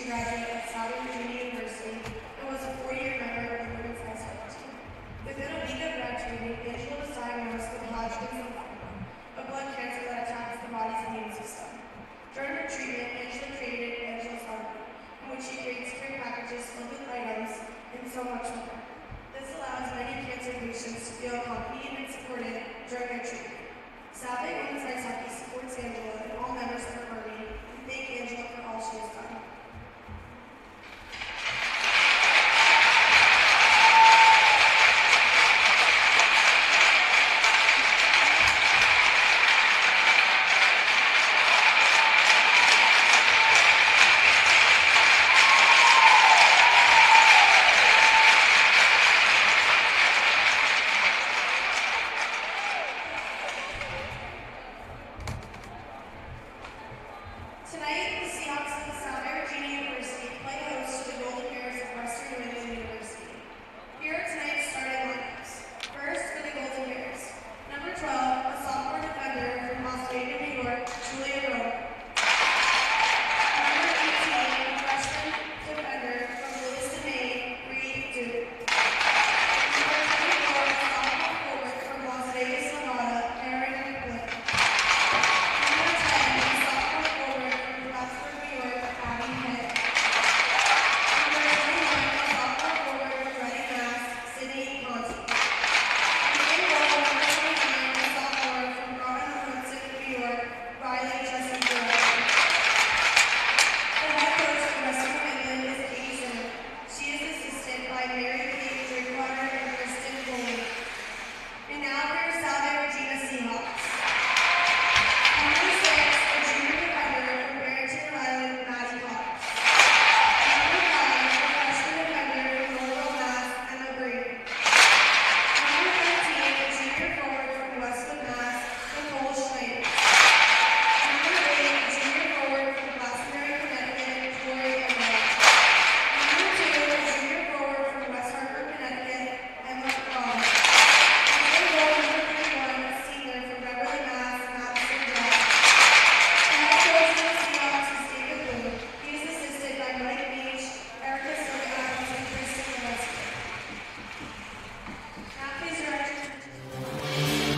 Intermission graduate of Salve Regina University and was a 4-year member of the women's ice hockey team. Within a week of graduating, Angela was diagnosed with Hodgkin's lymphoma, a blood cancer that attacks the body's immune system. During her treatment, Angela created Angela's Heartbeat, in which she creates care packages filled with items and so much more. This allows many cancer patients to feel happy and supported during their treatment. Salve Women's Ice Hockey supports Angela and all members of her party and thank Angela for all she has done. Tonight, the Seahawks of Salve Regina University play host to the Golden Bears of Western New England University. Here are tonight's starting lineups. First, for the Golden Bears, number 12, a sophomore defender from Las Vegas, New York, Julia Rowe. Number 18, a freshman defender from Lewiston, Maine, Reed Duke. Number 24, a sophomore forward from Las Vegas, Nevada, Aaron McGlynn. Number 10, a sophomore forward from Plattsburgh, New York, Abby Hitt. Number 21, a sophomore forward from Reading, Mass, Sydney Conti. And number 29, a sophomore from Groton-on-Hudson, New York, Riley Jessie Burrow. The head coach of Western New England is Katie Zimmer. She is assisted by Mary Kate Drinkwater and Kristen Foley. And now for your Salve Regina Seahawks. Number 6, a junior defender from Barrington, Rhode Island, Maddie Cox. Number 5, a freshman defender from Norwell, Mass, Emma Green. Number 13, a junior forward from Westwood, Mass, Nicole Schneider. Number 8, a junior forward from Glastonbury, Connecticut, Tori Emerald. Number 2, a junior forward from West Hartford, Connecticut, Emma Ross. And goal number 31, a senior from Beverly, Mass, Madison Brown. The head coach of the Seahawks is David Blue. He is assisted by Mike Beach, Erica Silverhouse, and Kristen Gillespie. Now please direct your attention.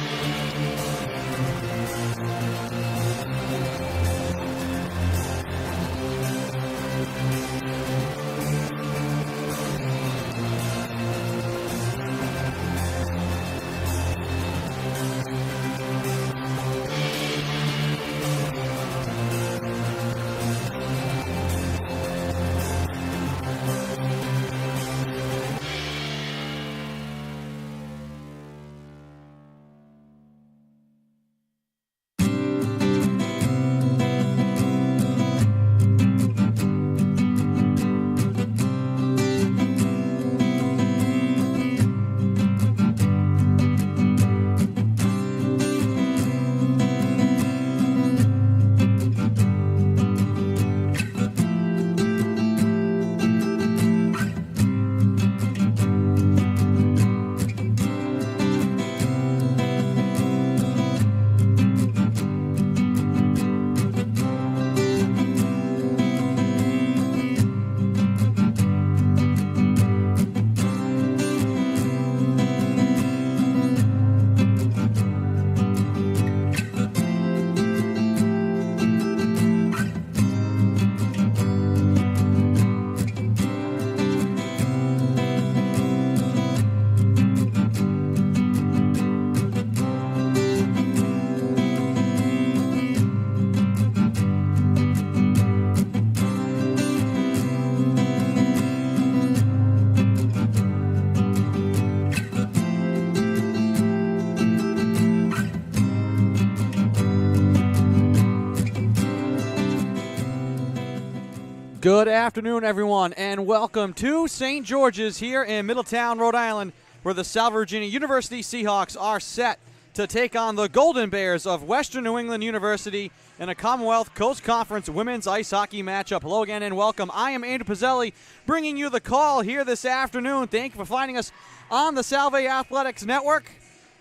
Good afternoon, everyone, and welcome to St. George's here in Middletown, Rhode Island, where the Salve Regina University Seahawks are set to take on the Golden Bears of Western New England University in a Commonwealth Coast Conference women's ice hockey matchup. Hello again and welcome. I am Andrew Pizzelli, bringing you the call here this afternoon. Thank you for finding us on the Salve Athletics Network.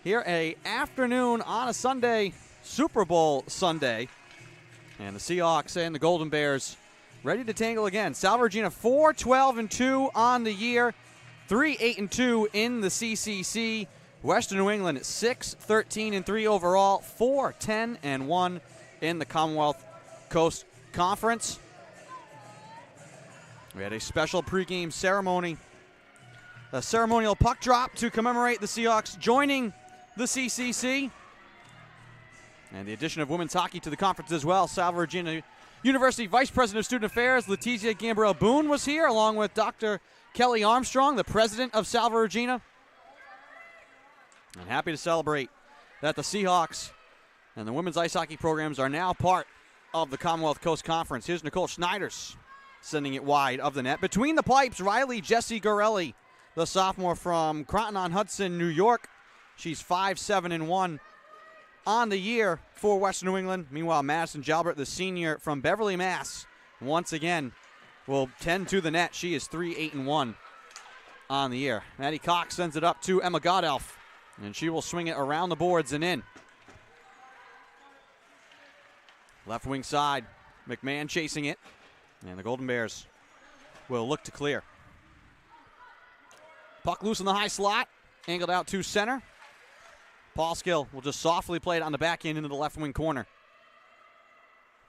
Here a afternoon on a Sunday, Super Bowl Sunday. And the Seahawks and the Golden Bears ready to tangle again. Salve Regina 4-12-2 on the year, 3-8-2 in the CCC. Western New England 6-13-3 overall, 4-10-1 in the Commonwealth Coast Conference. We had a special pregame ceremony, a ceremonial puck drop to commemorate the Seahawks joining the CCC. And the addition of women's hockey to the conference as well. Salve Regina University Vice President of Student Affairs, Letizia Gambrell-Boone, was here, along with Dr. Kelly Armstrong, the president of Salve Regina. And happy to celebrate that the Seahawks and the women's ice hockey programs are now part of the Commonwealth Coast Conference. Here's Nicole Schneiders sending it wide of the net. Between the pipes, Riley Jessie Gorelli, the sophomore from Croton-on-Hudson, New York. She's 5-7-1 on the year for Western New England. Meanwhile, Madison Jalbert, the senior from Beverly, Mass., once again will tend to the net. She is 3-8-1 on the year. Maddie Cox sends it up to Emma Godelf, and she will swing it around the boards and in. Left wing side, McMahon chasing it, and the Golden Bears will look to clear. Puck loose in the high slot, angled out to center. Paul Skill will just softly play it on the backhand into the left wing corner.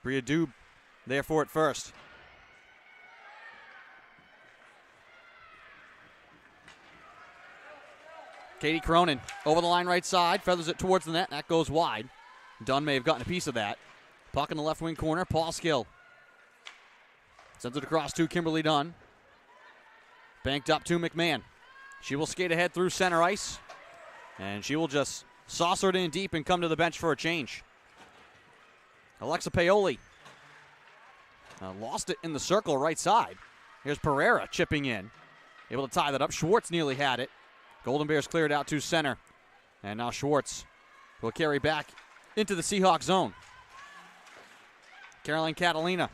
Bria Dube there for it first. Katie Cronin over the line right side, feathers it towards the net. That goes wide. Dunn may have gotten a piece of that. Puck in the left wing corner. Paul Skill sends it across to Kimberly Dunn. Banked up to McMahon. She will skate ahead through center ice, and she will just saucer it in deep and come to the bench for a change. Alexa Paoli lost it in the circle right side. Here's Pereira chipping in. Able to tie that up. Schwartz nearly had it. Golden Bears cleared out to center. And now Schwartz will carry back into the Seahawks zone. Caroline Catalina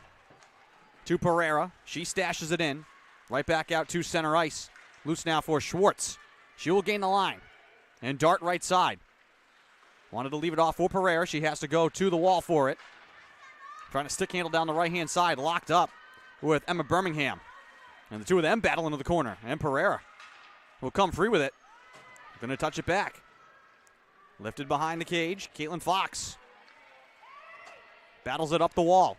to Pereira. She stashes it in. Right back out to center ice. Loose now for Schwartz. She will gain the line and dart right side. Wanted to leave it off for Pereira. She has to go to the wall for it. Trying to stick handle down the right-hand side. Locked up with Emma Birmingham. And the two of them battle into the corner. And Pereira will come free with it. Going to touch it back. Lifted behind the cage. Caitlin Fox battles it up the wall.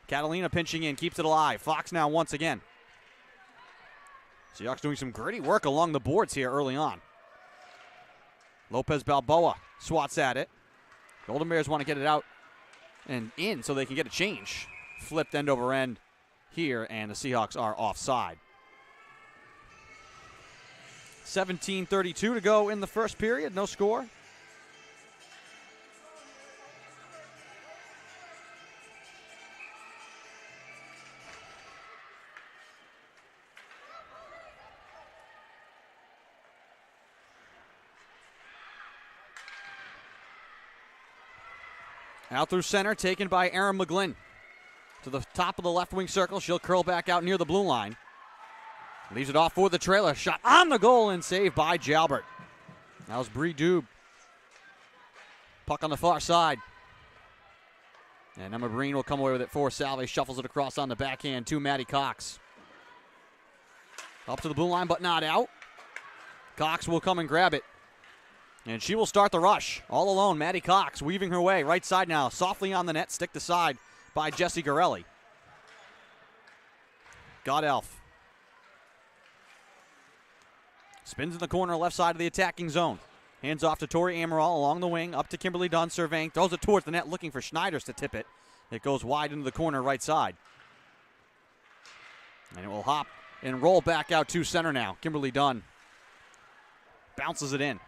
Catalina pinching in, keeps it alive. Fox now once again. Seahawks doing some gritty work along the boards here early on. Lopez Balboa swats at it. Golden Bears want to get it out and in so they can get a change. Flipped end over end here, and the Seahawks are offside. 17:32 to go in the first period. No score. Out through center, taken by Erin McGlynn. To the top of the left wing circle. She'll curl back out near the blue line. Leaves it off for the trailer. Shot on the goal and saved by Jalbert. That was Brie Dube. Puck on the far side. And Emma Breen will come away with it for Salve. Shuffles it across on the backhand to Maddie Cox. Up to the blue line, but not out. Cox will come and grab it. And she will start the rush. All alone, Maddie Cox weaving her way. Right side now, softly on the net, stick to side by Jessie Gorelli. Godelf spins in the corner, left side of the attacking zone. Hands off to Tori Amaral along the wing, up to Kimberly Dunn, surveying, throws it towards the net, looking for Schneiders to tip it. It goes wide into the corner, right side. And it will hop and roll back out to center now. Kimberly Dunn bounces it in.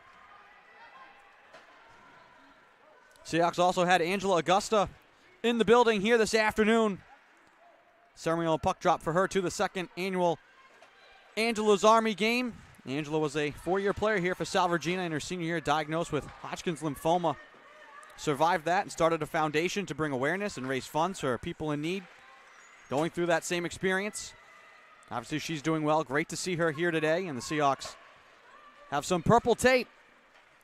Seahawks also had Angela Augusta in the building here this afternoon. Ceremonial puck drop for her to the second annual Angela's Army game. Angela was a four-year player here for Salve Regina in her senior year, diagnosed with Hodgkin's lymphoma. Survived that and started a foundation to bring awareness and raise funds for people in need. Going through that same experience. Obviously, she's doing well. Great to see her here today. And the Seahawks have some purple tape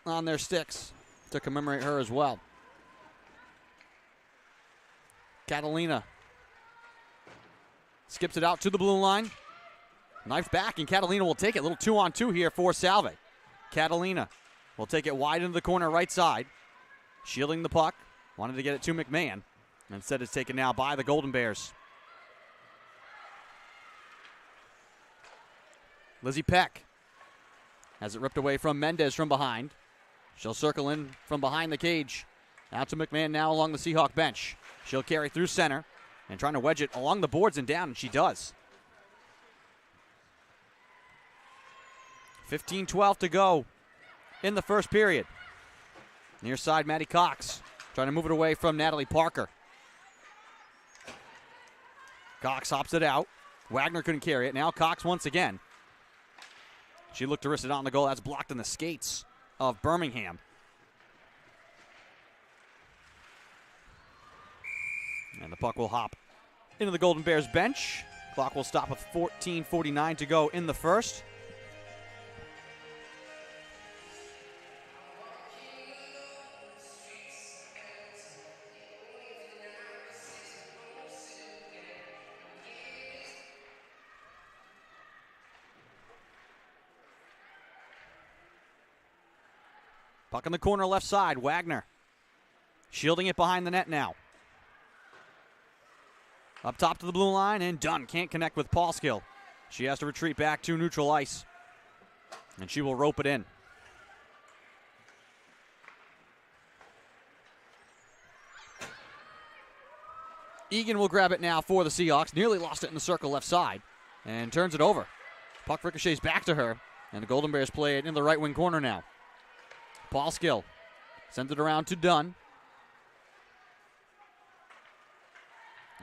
on their sticks to commemorate her as well. Skips it out to the blue line. Knife back, and Catalina will take it. Little 2-on-2 here for Salve. Catalina will take it wide into the corner right side. Shielding the puck. Wanted to get it to McMahon. Instead, it's taken now by the Golden Bears. Lizzie Peck has it ripped away from Mendez from behind. She'll circle in from behind the cage. Out to McMahon now along the Seahawk bench. She'll carry through center and trying to wedge it along the boards and down, and she does. 15-12 to go in the first period. Near side, Maddie Cox trying to move it away from Natalie Parker. Cox hops it out. Wagner couldn't carry it. Now Cox once again. She looked to wrist it on the goal. That's blocked in the skates of Birmingham. And the puck will hop into the Golden Bears bench. Clock will stop with 14:49 to go in the first. Puck in the corner left side, Wagner. Shielding it behind the net now. Up top to the blue line, and Dunn can't connect with Paulskill. She has to retreat back to neutral ice. And she will rope it in. Egan will grab it now for the Seahawks. Nearly lost it in the circle left side. And turns it over. Puck ricochets back to her. And the Golden Bears play it in the right wing corner now. Paulskill sends it around to Dunn.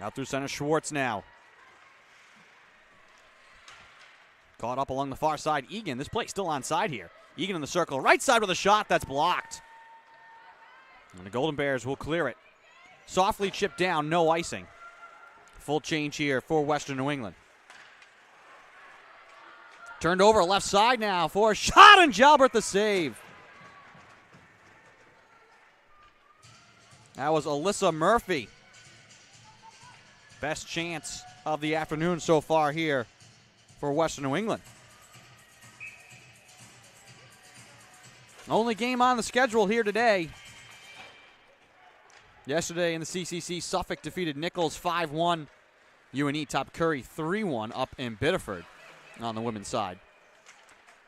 Out through center, Schwartz now. Caught up along the far side, Egan. This play still onside here. Egan in the circle, right side with a shot that's blocked. And the Golden Bears will clear it. Softly chipped down, no icing. Full change here for Western New England. Turned over left side now for a shot, and Jalbert the save. That was Alyssa Murphy. Best chance of the afternoon so far here for Western New England. Only game on the schedule here today. Yesterday in the CCC, Suffolk defeated Nichols 5-1. UNE topped Curry 3-1 up in Biddeford on the women's side.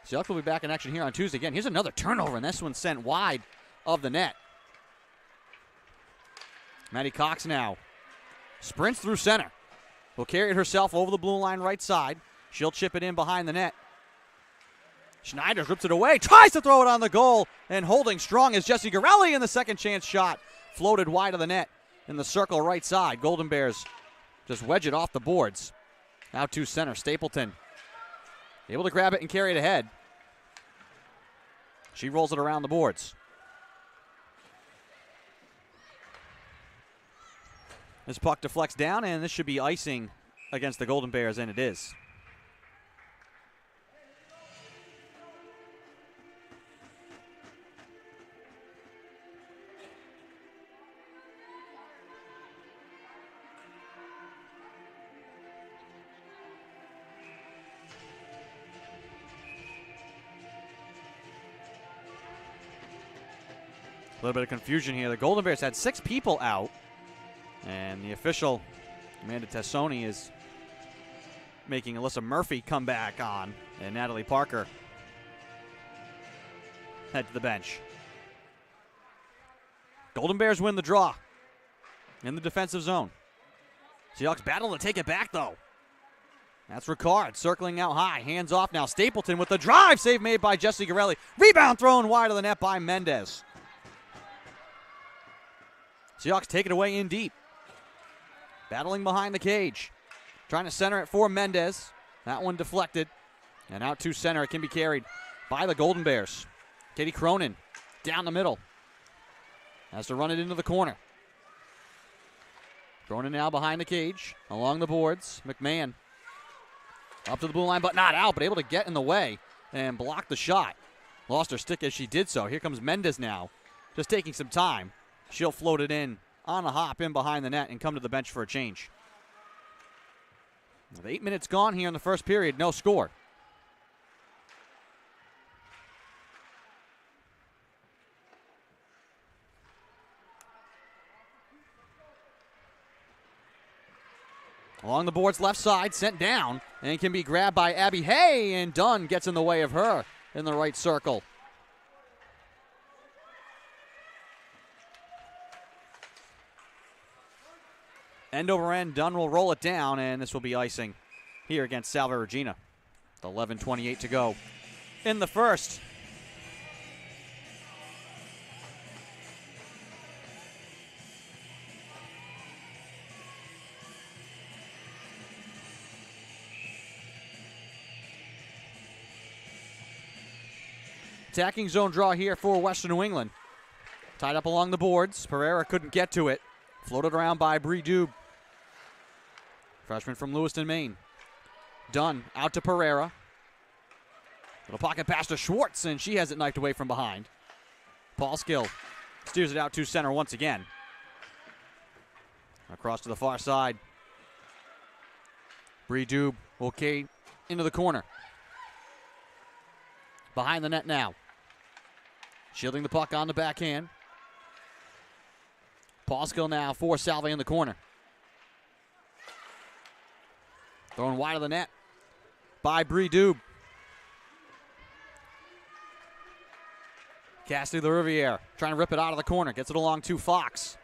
Seahawks will be back in action here on Tuesday again. Here's another turnover, and this one sent wide of the net. Maddie Cox now sprints through center. Will carry it herself over the blue line right side. She'll chip it in behind the net. Schneider rips it away, tries to throw it on the goal, and holding strong is Jessie Garelli in the second chance shot. Floated wide of the net in the circle right side. Golden Bears just wedge it off the boards. Out to center, Stapleton. Able to grab it and carry it ahead. She rolls it around the boards. This puck deflects down, and this should be icing against the Golden Bears, and it is. A little bit of confusion here. The Golden Bears had 6 people out. And the official, Amanda Tassoni, is making Alyssa Murphy come back on. And Natalie Parker head to the bench. Golden Bears win the draw in the defensive zone. Seahawks battle to take it back, though. That's Ricard circling out high. Hands off now. Stapleton with the drive. Save made by Jessie Garelli. Rebound thrown wide of the net by Mendez. Seahawks take it away in deep. Battling behind the cage. Trying to center it for Mendez. That one deflected. And out to center. It can be carried by the Golden Bears. Katie Cronin down the middle. Has to run it into the corner. Cronin now behind the cage. Along the boards. McMahon up to the blue line, but not out. But able to get in the way and block the shot. Lost her stick as she did so. Here comes Mendez now. Just taking some time. She'll float it in on a hop in behind the net and come to the bench for a change. With 8 minutes gone here in the first period, no score. Along the board's left side, sent down, and can be grabbed by Abby Hay, and Dunn gets in the way of her in the right circle. End over end, Dunn will roll it down, and this will be icing here against Salve Regina. 11:28 to go in the first. Attacking zone draw here for Western New England. Tied up along the boards. Pereira couldn't get to it. Floated around by Bree Dube. Freshman from Lewiston, Maine. Dunn out to Pereira. Little pocket pass to Schwartz, and she has it knifed away from behind. Paul Skill steers it out to center once again. Across to the far side. Bree Dube, okay, into the corner. Behind the net now. Shielding the puck on the backhand. Paul Skill now for Salve in the corner. Thrown wide of the net by Bree Dube. Cassidy the Riviere trying to rip it out of the corner. Gets it along to Fox.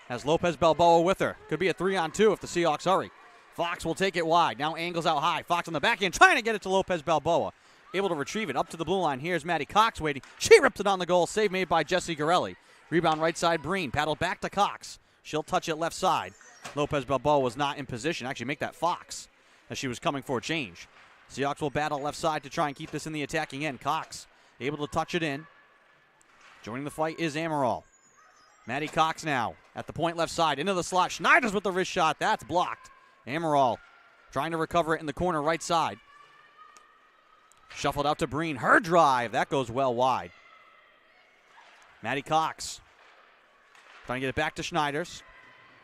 Has Lopez Balboa with her. Could be a 3-on-2 if the Seahawks hurry. Fox will take it wide. Now angles out high. Fox on the backhand trying to get it to Lopez Balboa. Able to retrieve it up to the blue line. Here's Maddie Cox waiting. She rips it on the goal. Save made by Jessie Garelli. Rebound right side, Breen. Paddle back to Cox. She'll touch it left side. Lopez Balboa was not in position. Actually make that Fox as she was coming for a change. Seahawks will battle left side to try and keep this in the attacking end. Cox able to touch it in. Joining the fight is Amaral. Maddie Cox now at the point left side. Into the slot. Schneider's with the wrist shot. That's blocked. Amaral trying to recover it in the corner right side. Shuffled out to Breen. Her drive. That goes well wide. Maddie Cox trying to get it back to Schneiders.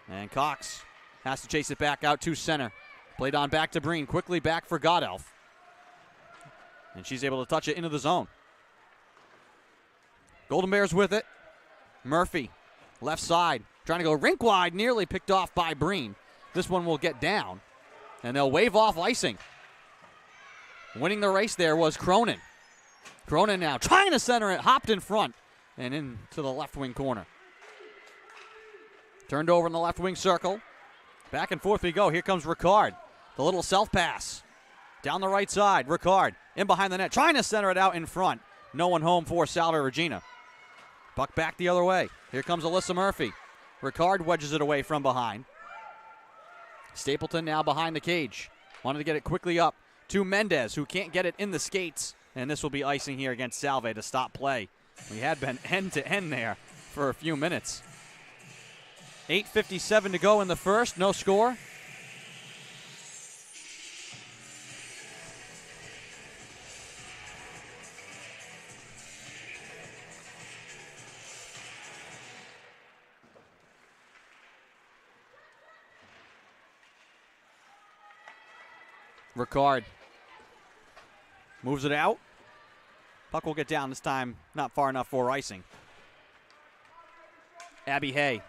And Cox has to chase it back out to center. Played on back to Breen. Quickly back for Godelf. And she's able to touch it into the zone. Golden Bears with it. Murphy, left side. Trying to go rink wide. Nearly picked off by Breen. This one will get down. And they'll wave off icing. Winning the race there was Cronin. Cronin now trying to center it. Hopped in front and into the left wing corner. Turned over in the left wing circle. Back and forth we go. Here comes Ricard. The little self pass. Down the right side. Ricard in behind the net. Trying to center it out in front. No one home for Salve Regina. Puck back the other way. Here comes Alyssa Murphy. Ricard wedges it away from behind. Stapleton now behind the cage. Wanted to get it quickly up to Mendez, who can't get it in the skates. And this will be icing here against Salve to stop play. We had been end to end there for a few minutes. 8:57 to go in the first. No score. Ricard moves it out. Puck will get down this time, not far enough for icing. Abby Hay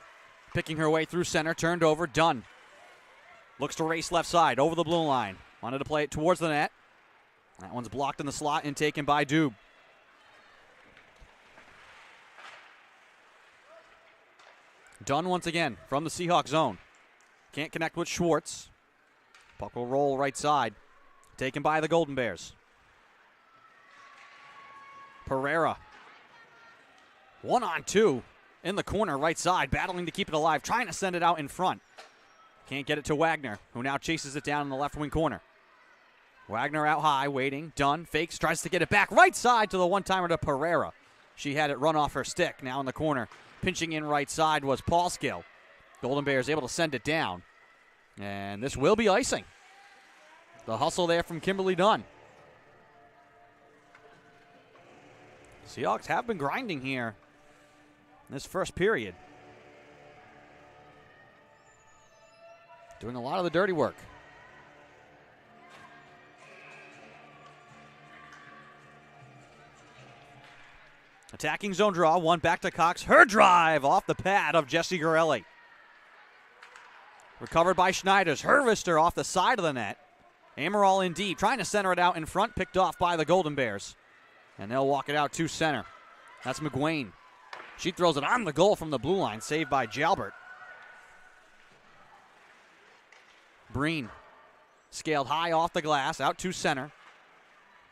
picking her way through center, turned over, Dunn. Looks to race left side, over the blue line. Wanted to play it towards the net. That one's blocked in the slot and taken by Dube. Dunn once again from the Seahawk zone. Can't connect with Schwartz. Puck will roll right side. Taken by the Golden Bears. Pereira. 1-on-2 in the corner right side. Battling to keep it alive. Trying to send it out in front. Can't get it to Wagner, who now chases it down in the left wing corner. Wagner out high, waiting. Dunn fakes, tries to get it back. Right side to the one-timer to Pereira. She had it run off her stick. Now in the corner. Pinching in right side was Paul Skill. Golden Bears able to send it down. And this will be icing. The hustle there from Kimberly Dunn. Seahawks have been grinding here in this first period. Doing a lot of the dirty work. Attacking zone draw, one back to Cox. Her drive off the pad of Jessie Garelli. Recovered by Schneiders. Her wrister off the side of the net. Amaral in deep, trying to center it out in front, picked off by the Golden Bears. And they'll walk it out to center. That's McGuane. She throws it on the goal from the blue line, saved by Jalbert. Breen scaled high off the glass, out to center.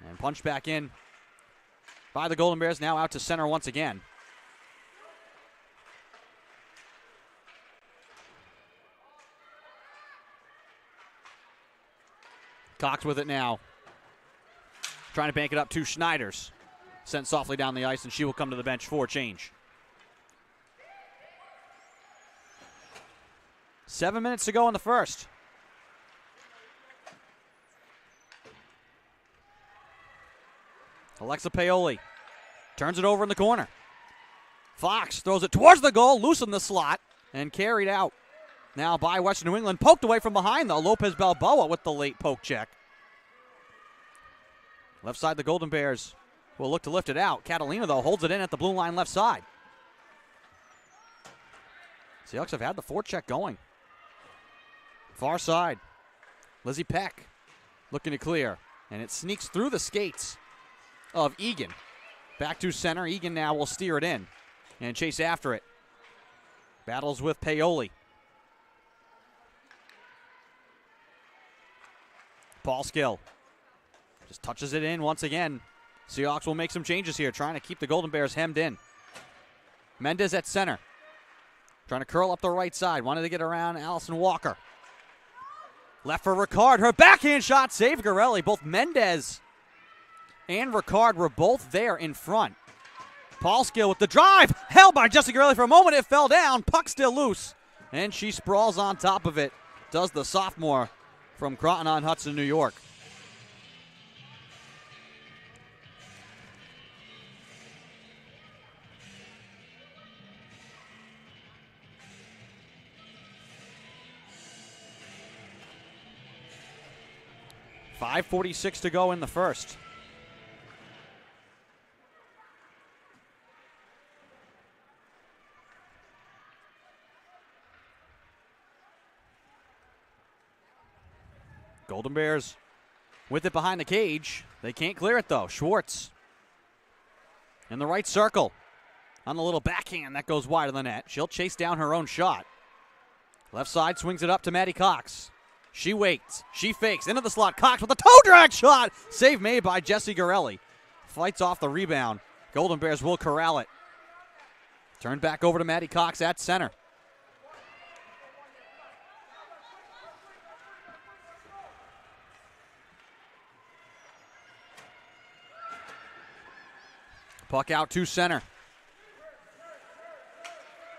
And punched back in by the Golden Bears, now out to center once again. Cox with it now. Trying to bank it up to Schneiders. Sent softly down the ice, and she will come to the bench for change. 7 minutes to go in the first. Alexa Paoli turns it over in the corner. Fox throws it towards the goal, loose in the slot, and carried out. Now by Western New England, poked away from behind, though. Lopez Balboa with the late poke check. Left side, the Golden Bears will look to lift it out. Catalina, though, holds it in at the blue line left side. Seahawks have had the forecheck going. Far side, Lizzie Peck looking to clear, and it sneaks through the skates of Egan. Back to center. Egan now will steer it in and chase after it. Battles with Paoli. Paul Skill just touches it in once again. Seahawks will make some changes here, trying to keep the Golden Bears hemmed in. Mendez at center. Trying to curl up the right side. Wanted to get around Allison Walker. Left for Ricard. Her backhand shot saved Garelli. Both Mendez and Ricard were both there in front. Paul Skill with the drive. Held by Jessie Garelli for a moment. It fell down. Puck still loose. And she sprawls on top of it. Does the sophomore from Croton-on-Hudson, New York. .546 to go in the first. Golden Bears with it behind the cage. They can't clear it, though. Schwartz in the right circle on the little backhand that goes wide of the net. She'll chase down her own shot. Left side swings it up to Maddie Cox. She waits. She fakes. Into the slot. Cox with a toe drag shot. Save made by Jessie Garelli. Fights off the rebound. Golden Bears will corral it. Turned back over to Maddie Cox at center. Puck out to center.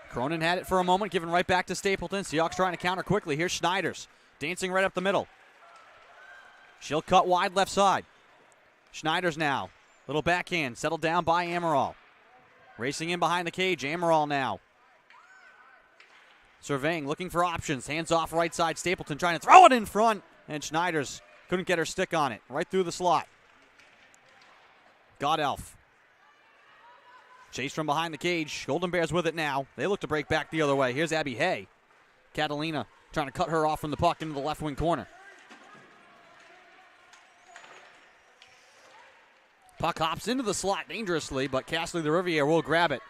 Cronin had it for a moment, given right back to Stapleton. Seahawks trying to counter quickly. Here's Schneiders. Dancing right up the middle. She'll cut wide left side. Schneiders now. Little backhand. Settled down by Amaral. Racing in behind the cage. Amaral now. Surveying, looking for options. Hands off right side. Stapleton trying to throw it in front. And Schneiders couldn't get her stick on it. Right through the slot. Godelf. Chase from behind the cage. Golden Bears with it now. They look to break back the other way. Here's Abby Hay. Catalina trying to cut her off from the puck into the left wing corner. Puck hops into the slot dangerously, but Castley the Riviere will grab it.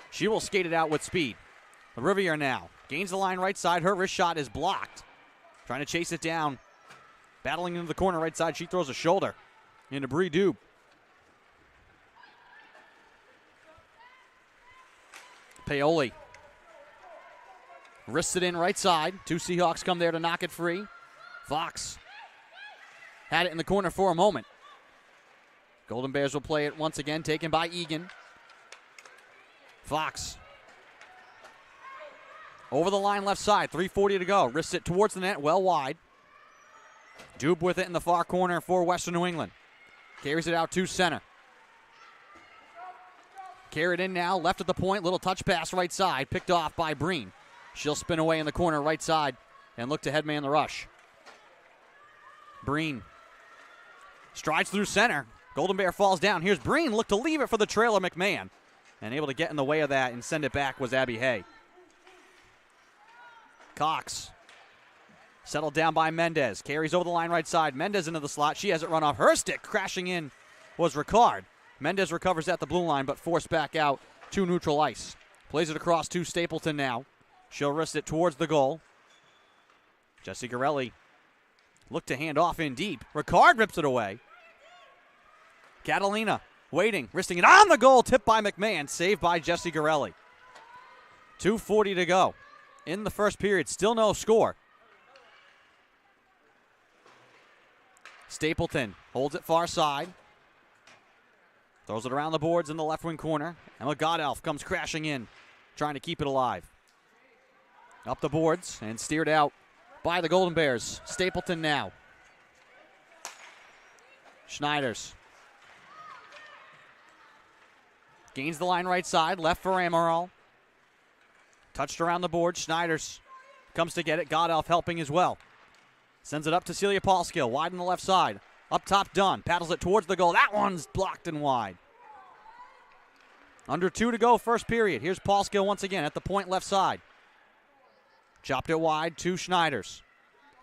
She will skate it out with speed. The Riviere now gains the line right side. Her wrist shot is blocked. Trying to chase it down. Battling into the corner right side. She throws a shoulder into Bree Dube. Paoli wrists it in right side. Two Seahawks come there to knock it free. Fox had it in the corner for a moment. Golden Bears will play it once again, taken by Egan. Fox over the line left side, 3:40 to go. Wrists it towards the net, well wide. Dube with it in the far corner for Western New England. Carries it out to center. Carried in now, left at the point, little touch pass right side, picked off by Breen. She'll spin away in the corner right side and look to headman the rush. Breen strides through center. Golden Bear falls down. Here's Breen, look to leave it for the trailer McMahon. And able to get in the way of that and send it back was Abby Hay. Cox settled down by Mendez. Carries over the line right side. Mendez into the slot. She has it run off her stick. Crashing in was Ricard. Mendez recovers at the blue line, but forced back out to neutral ice. Plays it across to Stapleton now. She'll wrist it towards the goal. Jessie Garelli looked to hand off in deep. Ricard rips it away. Catalina waiting, wristing it on the goal. Tipped by McMahon. Saved by Jessie Garelli. 2:40 to go in the first period. Still no score. Stapleton holds it far side. Throws it around the boards in the left wing corner. Emma Godelf comes crashing in, trying to keep it alive. Up the boards and steered out by the Golden Bears. Stapleton now. Schneiders. Gains the line right side, left for Amaral. Touched around the board. Schneiders comes to get it. Godelf helping as well. Sends it up to Celia Paulskill, wide on the left side. Up top, Dunn. Paddles it towards the goal. That one's blocked and wide. Under 2 to go, first period. Here's Paulskill once again at the point left side. Chopped it wide to Schneiders.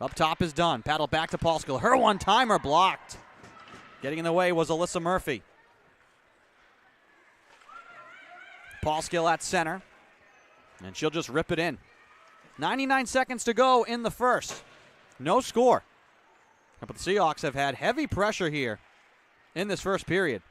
Up top is Dunn. Paddle back to Paulskill. Her one-timer blocked. Getting in the way was Alyssa Murphy. Paulskill at center. And she'll just rip it in. 99 seconds to go in the first. No score. But the Seahawks have had heavy pressure here in this first period.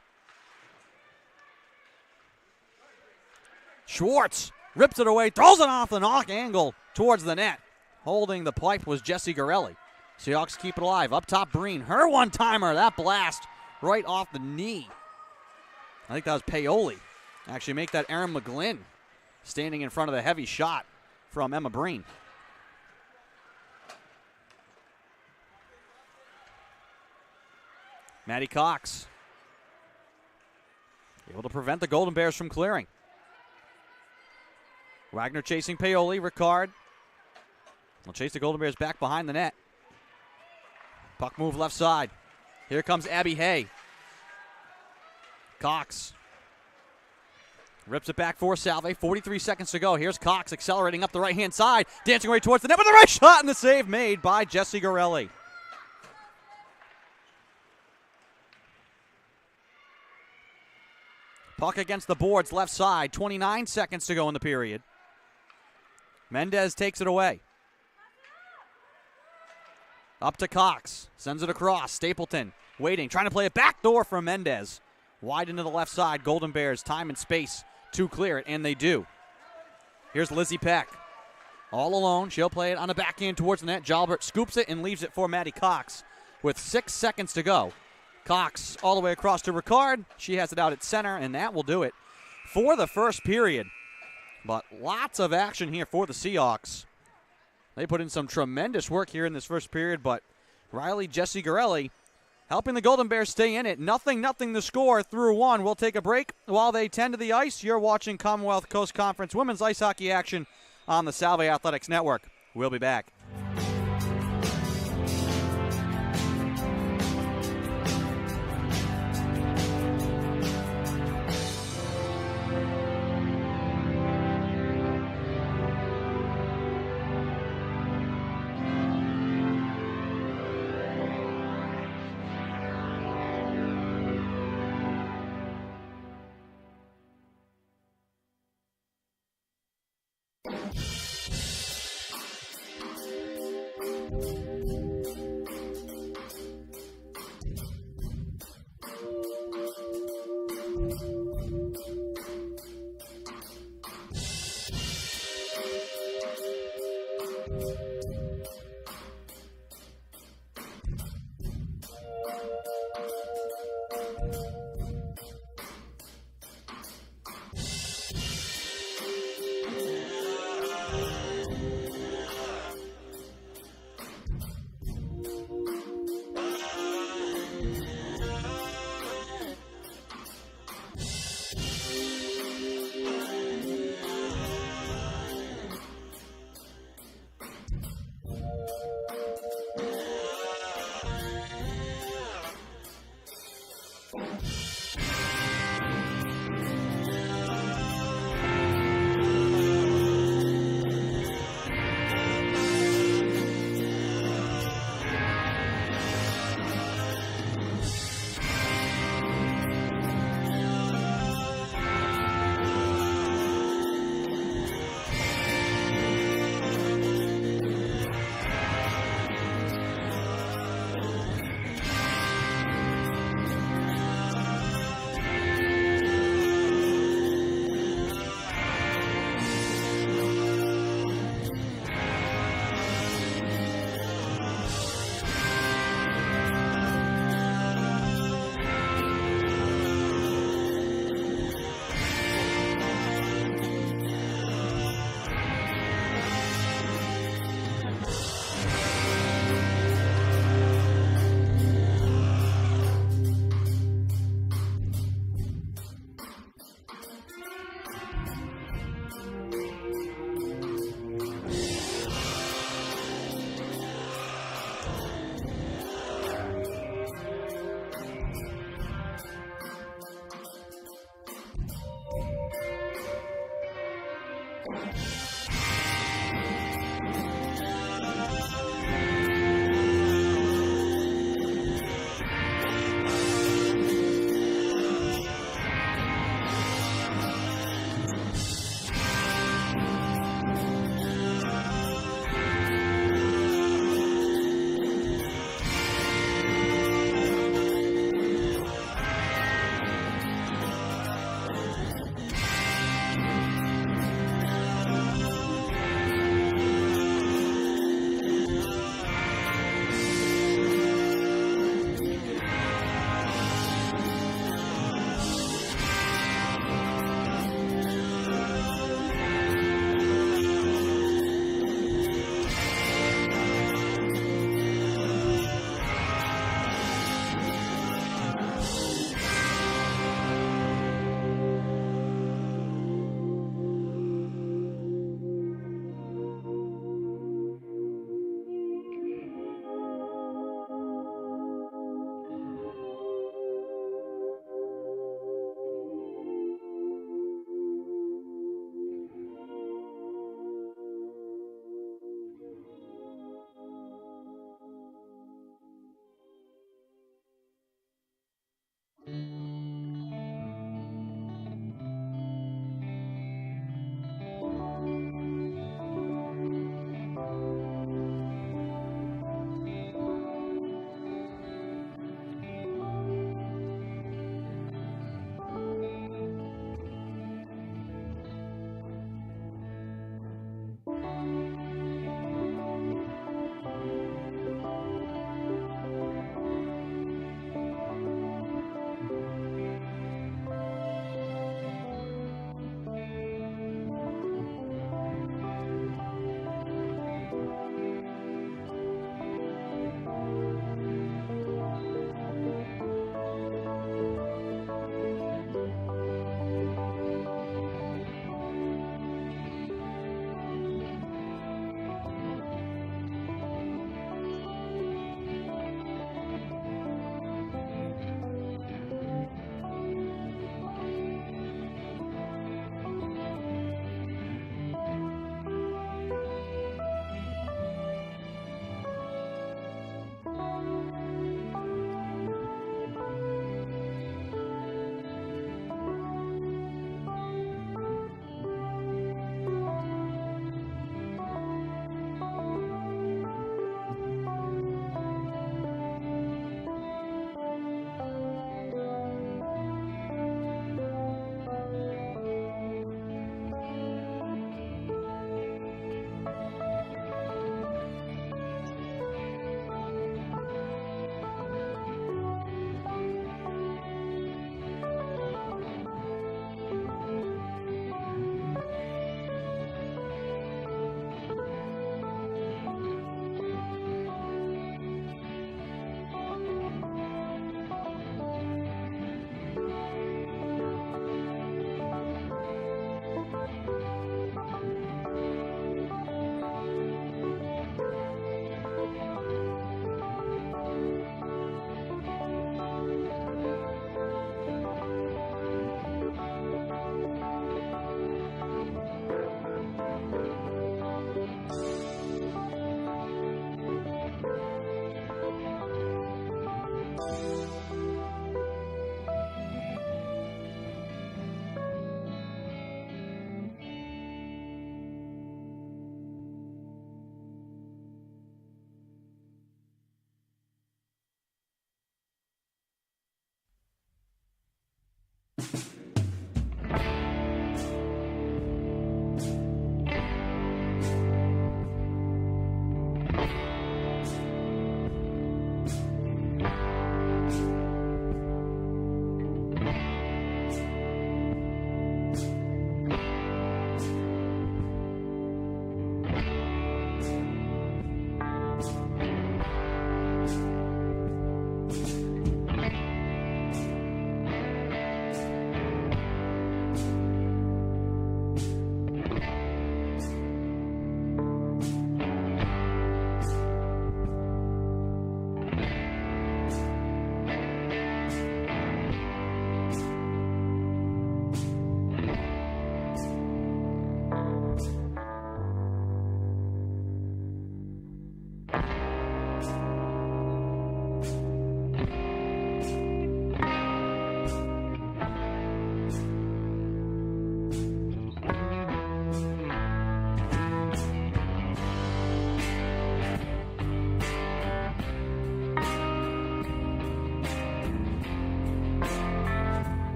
Schwartz rips it away, throws it off the knock angle towards the net. Holding the pipe was Jessie Garelli. Seahawks keep it alive. Up top, Breen. Her one-timer. That blast right off the knee. I think that was Paoli. Actually make that Erin McGlynn standing in front of the heavy shot from Emma Breen. Maddie Cox able to prevent the Golden Bears from clearing. Wagner chasing Paoli. Ricard will chase the Golden Bears back behind the net. Puck move left side. Here comes Abby Hay. Cox rips it back for Salve. 43 seconds to go. Here's Cox accelerating up the right-hand side. Dancing away towards the net with the right shot, and the save made by Jessie Garelli. Puck against the boards, left side. 29 seconds to go in the period. Mendez takes it away. Up to Cox. Sends it across. Stapleton waiting, trying to play it backdoor from Mendez. Wide into the left side. Golden Bears, time and space to clear it, and they do. Here's Lizzie Peck. All alone. She'll play it on the backhand towards the net. Jalbert scoops it and leaves it for Maddie Cox with 6 seconds to go. Cox all the way across to Ricard. She has it out at center, and that will do it for the first period. But lots of action here for the Seahawks. They put in some tremendous work here in this first period, but Riley, Jessie Garelli helping the Golden Bears stay in it. 0-0 the score through one. We'll take a break while they tend to the ice. You're watching Commonwealth Coast Conference women's ice hockey action on the Salve Athletics Network. We'll be back.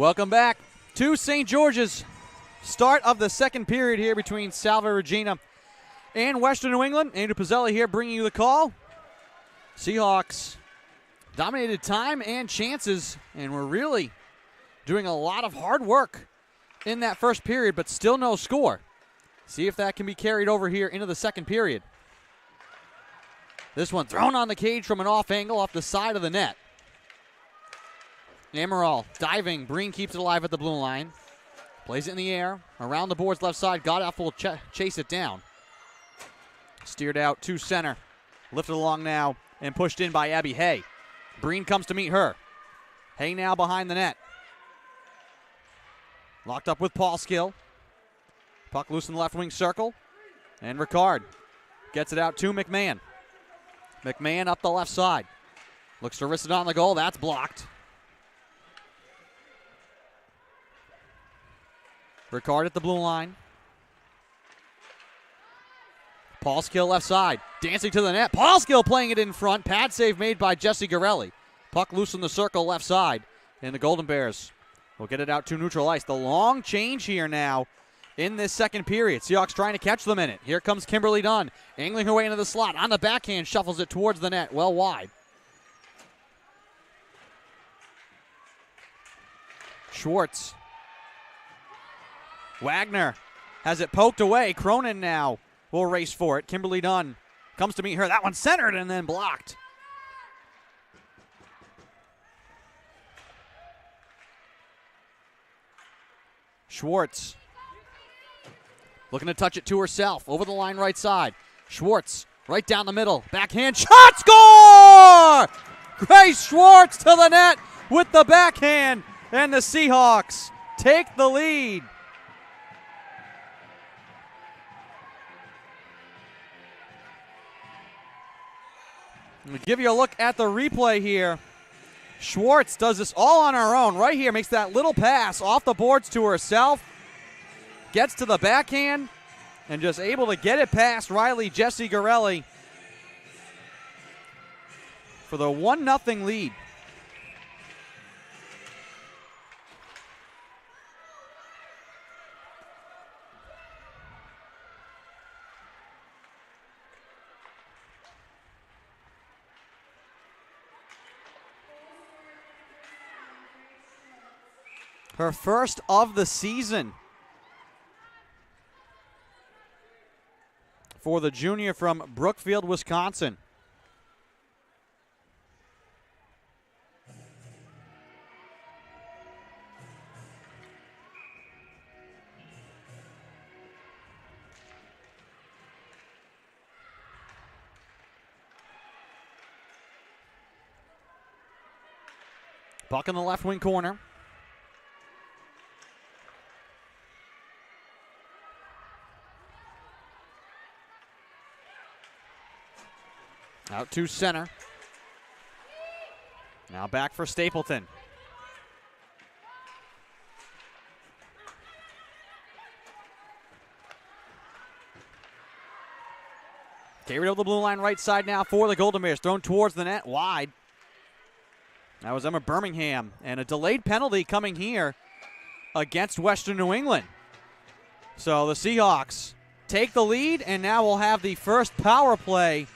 Welcome back to St. George's. Start of the second period here between Salve Regina and Western New England. Andrew Pizzelli here bringing you the call. Seahawks dominated time and chances and were really doing a lot of hard work in that first period, but still no score. See if that can be carried over here into the second period. This one thrown on the cage from an off angle off the side of the net. Amaral diving. Breen keeps it alive at the blue line. Plays it in the air. Around the boards left side. Godoff will chase it down. Steered out to center. Lifted along now and pushed in by Abby Hay. Breen comes to meet her. Hay now behind the net. Locked up with Paul Skill. Puck loose in the left wing circle. And Ricard gets it out to McMahon. McMahon up the left side. Looks to wrist it on the goal. That's blocked. Ricard at the blue line. Paul Skill left side. Dancing to the net. Paul Skill playing it in front. Pad save made by Jesse Garelli. Puck loose in the circle left side. And the Golden Bears will get it out to neutral ice. The long change here now in this second period. Seahawks trying to catch them in it. Here comes Kimberly Dunn. Angling her way into the slot. On the backhand. Shuffles it towards the net. Well wide. Schwartz. Wagner has it poked away. Cronin now will race for it. Kimberly Dunn comes to meet her. That one centered and then blocked. Schwartz looking to touch it to herself. Over the line right side. Schwartz right down the middle. Backhand shot. Score! Grace Schwartz to the net with the backhand. And the Seahawks take the lead. We'll give you a look at the replay here. Schwartz does this all on her own. Right here, makes that little pass off the boards to herself. Gets to the backhand and just able to get it past Riley Jesse Garelli for the 1-0 lead. Her first of the season for the junior from Brookfield, Wisconsin. Puck in the left wing corner. Out to center. Now back for Stapleton. Carried over the blue line right side now for the Golden Bears. Thrown towards the net, wide. That was Emma Birmingham. And a delayed penalty coming here against Western New England. So the Seahawks take the lead, and now we'll have the first power play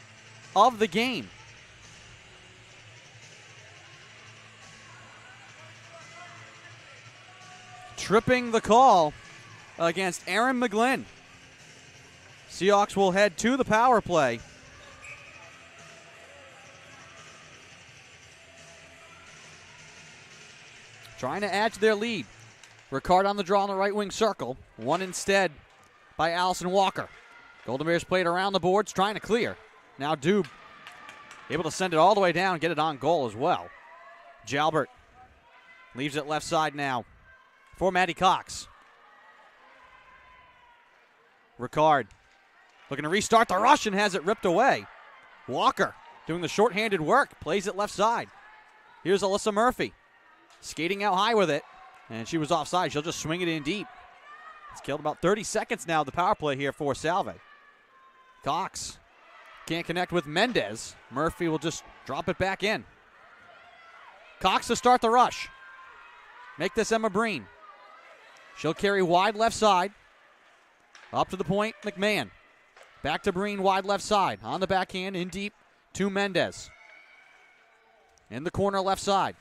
of the game. Tripping the call against Aaron McGlynn. Seahawks will head to the power play. Trying to add to their lead. Ricard on the draw in the right wing circle. One instead by Allison Walker. Golden Bears played around the boards, trying to clear. Now Dube able to send it all the way down and get it on goal as well. Jalbert leaves it left side now for Maddie Cox. Ricard looking to restart the rush and has it ripped away. Walker doing the shorthanded work, plays it left side. Here's Alyssa Murphy skating out high with it, and she was offside. She'll just swing it in deep. It's killed about 30 seconds now, the power play here for Salve. Cox can't connect with Mendez. Murphy will just drop it back in. Cox to start the rush. make this Emma Breen. She'll carry wide left side. Up to the point, McMahon. Back to Breen, wide left side. On the backhand, in deep to Mendez. In the corner, left side.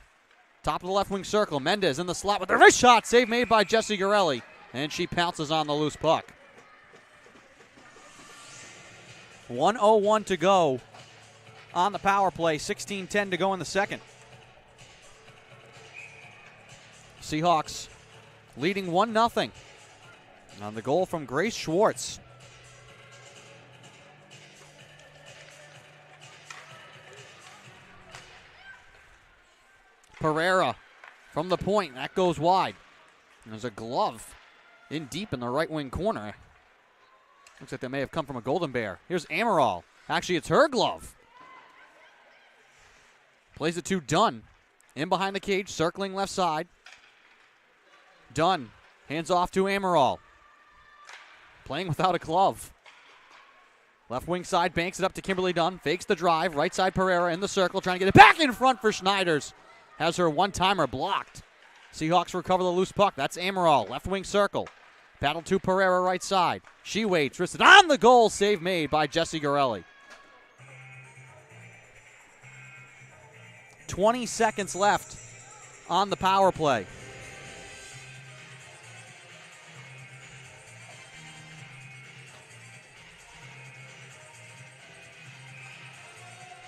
Top of the left wing circle. Mendez in the slot with the wrist shot. Save made by Jessie Garelli. And she pounces on the loose puck. 1:01 to go on the power play. 16:10 to go in the second. Seahawks leading 1-0 on the goal from Grace Schwartz. Pereira from the point. That goes wide. And there's a glove in deep in the right wing corner. Looks like that may have come from a Golden Bear. Here's Amaral. Actually, it's her glove. Plays it to Dunn. In behind the cage, circling left side. Dunn hands off to Amaral. Playing without a glove. Left wing side, banks it up to Kimberly Dunn. Fakes the drive. Right side Pereira in the circle, trying to get it back in front for Schneiders. Has her one-timer blocked. Seahawks recover the loose puck. That's Amaral. Left wing circle. Battle to Pereira right side. She waits. Wristed on the goal. Save made by Jessie Garelli. 20 seconds left on the power play.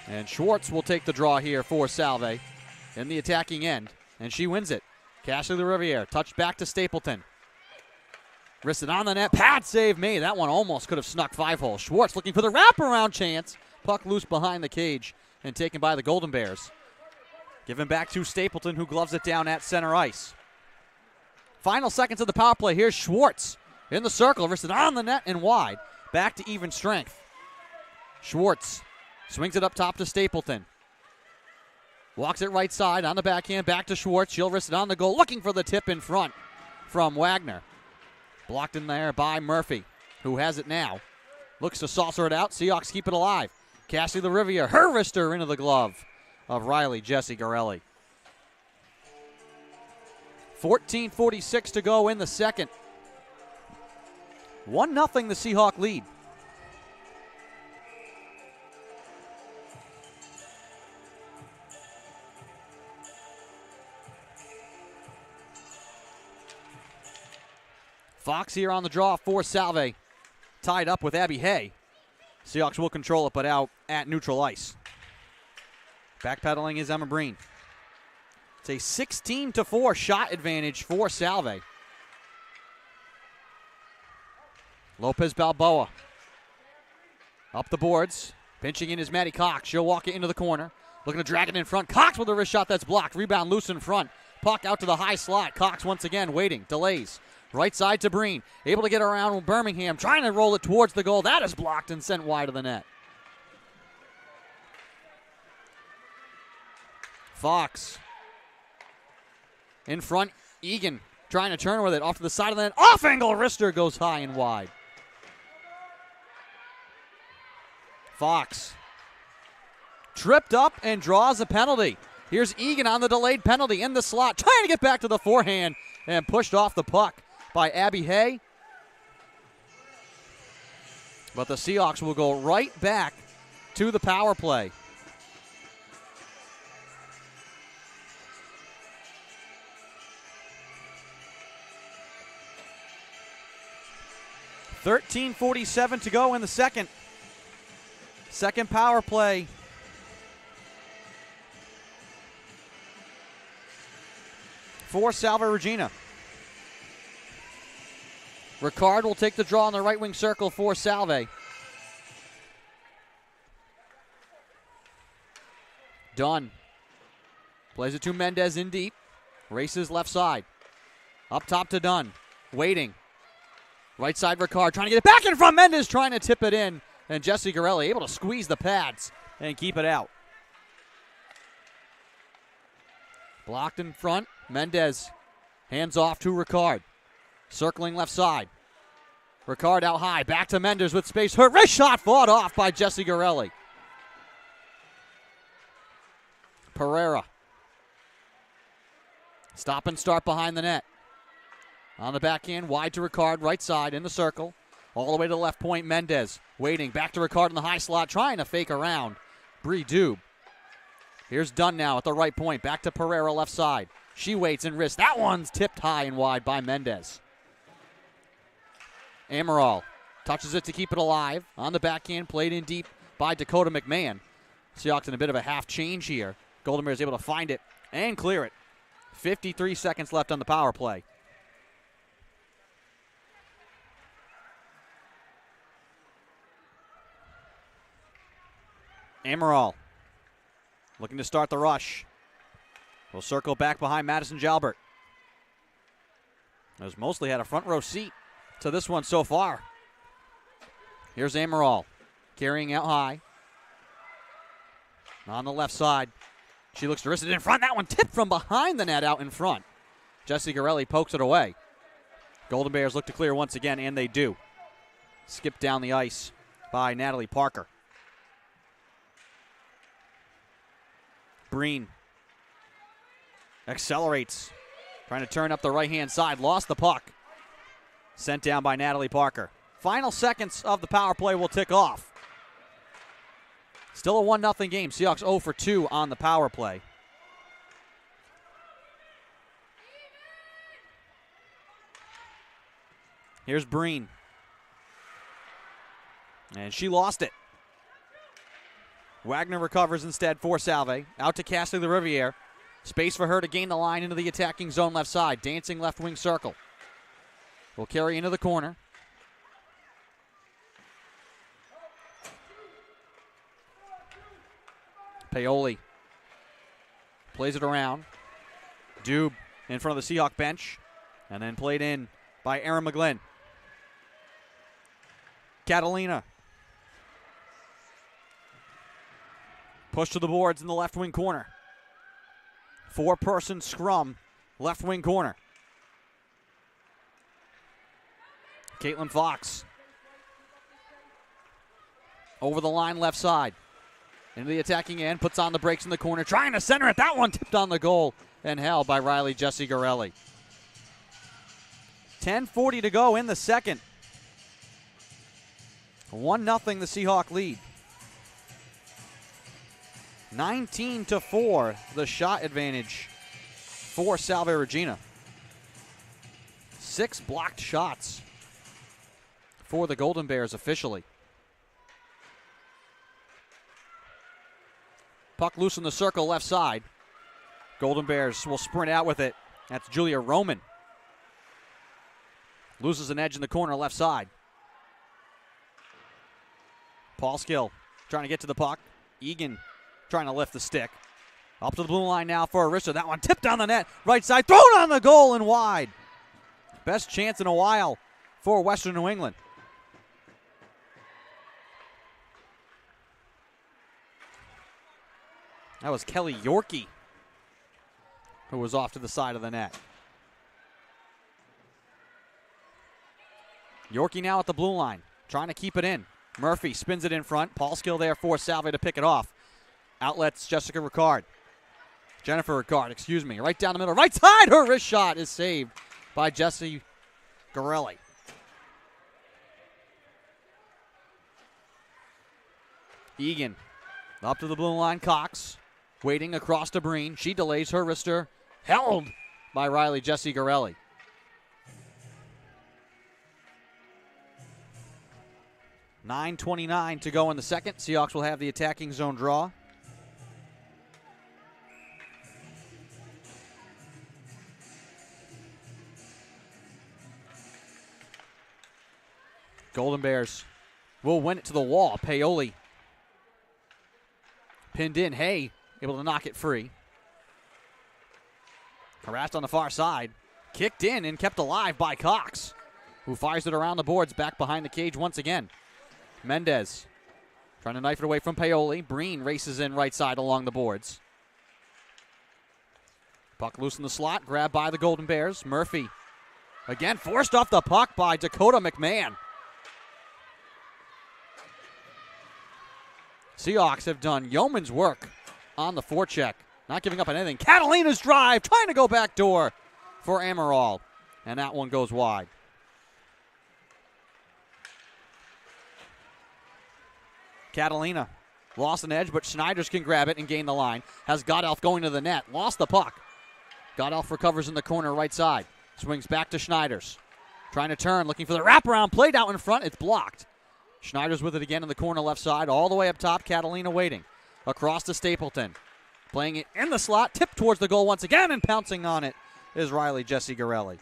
And Schwartz will take the draw here for Salve in the attacking end. And she wins it. Cashley LaRiviere touched back to Stapleton. Wristed on the net. Pad save made. That one almost could have snuck 5-hole. Schwartz looking for the wraparound chance. Puck loose behind the cage and taken by the Golden Bears. Given back to Stapleton, who gloves it down at center ice. Final seconds of the power play. Here's Schwartz in the circle. Wristed on the net and wide. Back to even strength. Schwartz swings it up top to Stapleton. Walks it right side on the backhand. Back to Schwartz. She'll wrist it on the goal. Looking for the tip in front from Wagner. Blocked in there by Murphy, who has it now. Looks to saucer it out. Seahawks keep it alive. Cassie LaRiviere, her wrister into the glove of Riley Jessie Garelli. 14:46 to go in the second. 1-0 the Seahawk lead. Fox here on the draw for Salve. Tied up with Abby Hay. Seahawks will control it, but out at neutral ice. Backpedaling is Emma Breen. It's a 16-4 shot advantage for Salve. Lopez Balboa. Up the boards. Pinching in is Maddie Cox. She'll walk it into the corner. Looking to drag it in front. Cox with a wrist shot that's blocked. Rebound loose in front. Puck out to the high slot. Cox once again waiting. Delays. Right side to Breen. Able to get around Birmingham. Trying to roll it towards the goal. That is blocked and sent wide of the net. Fox. In front. Egan trying to turn with it. Off to the side of the net. Off angle. Wrister goes high and wide. Fox. Tripped up and draws a penalty. Here's Egan on the delayed penalty in the slot. Trying to get back to the forehand and pushed off the puck by Abby Hay. But the Seahawks will go right back to the power play. $13:47 to go in the second. Second power play. For Salve Regina. Ricard will take the draw on the right wing circle for Salve. Dunn plays it to Mendez in deep. Races left side. Up top to Dunn. Waiting. Right side Ricard trying to get it back in front. Mendez trying to tip it in. And Jessie Garelli able to squeeze the pads and keep it out. Blocked in front. Mendez hands off to Ricard. Circling left side. Ricard out high. Back to Mendez with space. Her wrist shot fought off by Jessie Garelli. Pereira. Stop and start behind the net. On the backhand, wide to Ricard, right side, in the circle. All the way to the left point, Mendez. Waiting, back to Ricard in the high slot, trying to fake around. Bree Dube. Here's Dunn now at the right point, back to Pereira left side. She waits and risks. That one's tipped high and wide by Mendez. Amaral touches it to keep it alive. On the backhand, played in deep by Dakota McMahon. Seahawks in a bit of a half change here. Golden Bears able to find it and clear it. 53 seconds left on the power play. Amaral looking to start the rush. We'll circle back behind Madison Jalbert. Has mostly had a front row seat to this one so far. Here's Amaral carrying out high. On the left side. She looks to wrist it in front. That one tipped from behind the net out in front. Jessie Garelli pokes it away. Golden Bears look to clear once again, and they do. Skipped down the ice by Natalie Parker. Breen accelerates. Trying to turn up the right-hand side. Lost the puck. Sent down by Natalie Parker. Final seconds of the power play will tick off. Still a 1-0 game. Seahawks 0 for 2 on the power play. Here's Breen. And she lost it. Wagner recovers instead for Salve. Out to Cassie the Riviere. Space for her to gain the line into the attacking zone left side. Dancing left wing circle. Will carry into the corner. Paoli plays it around. Dube in front of the Seahawk bench. And then played in by Aaron McGlynn. Catalina. Push to the boards in the left wing corner. 4-person scrum, left wing corner. Caitlin Fox. Over the line left side. Into the attacking end, puts on the brakes in the corner, trying to center it. That one tipped on the goal and held by Riley Jessie Garelli. 10:40 to go in the second. 1-0 the Seahawk lead. 19-4 the shot advantage for Salve Regina. 6 blocked shots for the Golden Bears officially. Puck loose in the circle left side. Golden Bears will sprint out with it. That's Julia Roman. Loses an edge in the corner left side. Paul Skill trying to get to the puck. Egan trying to lift the stick. Up to the blue line now for Arista. That one tipped on the net. Right side, thrown on the goal and wide. Best chance in a while for Western New England. That was Kelly Yorkie who was off to the side of the net. Yorkie now at the blue line, trying to keep it in. Murphy spins it in front. Paul Skill there for Salve to pick it off. Outlets Jennifer Ricard, right down the middle. Right side, her wrist shot is saved by Jessie Garelli. Egan up to the blue line. Cox waiting across to Breen. She delays her wrister. Held by Riley Jessie Garelli. .9:29 to go in the second. Seahawks will have the attacking zone draw. Golden Bears will win it to the wall. Paoli pinned in. Hay able to knock it free. Harassed on the far side. Kicked in and kept alive by Cox, who fires it around the boards back behind the cage once again. Mendez trying to knife it away from Paoli. Breen races in right side along the boards. Puck loose in the slot. Grabbed by the Golden Bears. Murphy again forced off the puck by Dakota McMahon. Seahawks have done yeoman's work on the forecheck Not giving up on anything. Catalina's drive, trying to go back door for Amaral. And that one goes wide. Catalina lost an edge, but Schneiders can grab it and gain the line. Has Godelf going to the net. Lost the puck. Godelf recovers in the corner right side. Swings back to Schneiders. Trying to turn, looking for the wraparound. Played out in front. It's blocked. Schneiders with it again in the corner left side. All the way up top. Catalina waiting. Across to Stapleton. Playing it in the slot. Tipped towards the goal once again, and pouncing on it is Riley Jesse Garelli.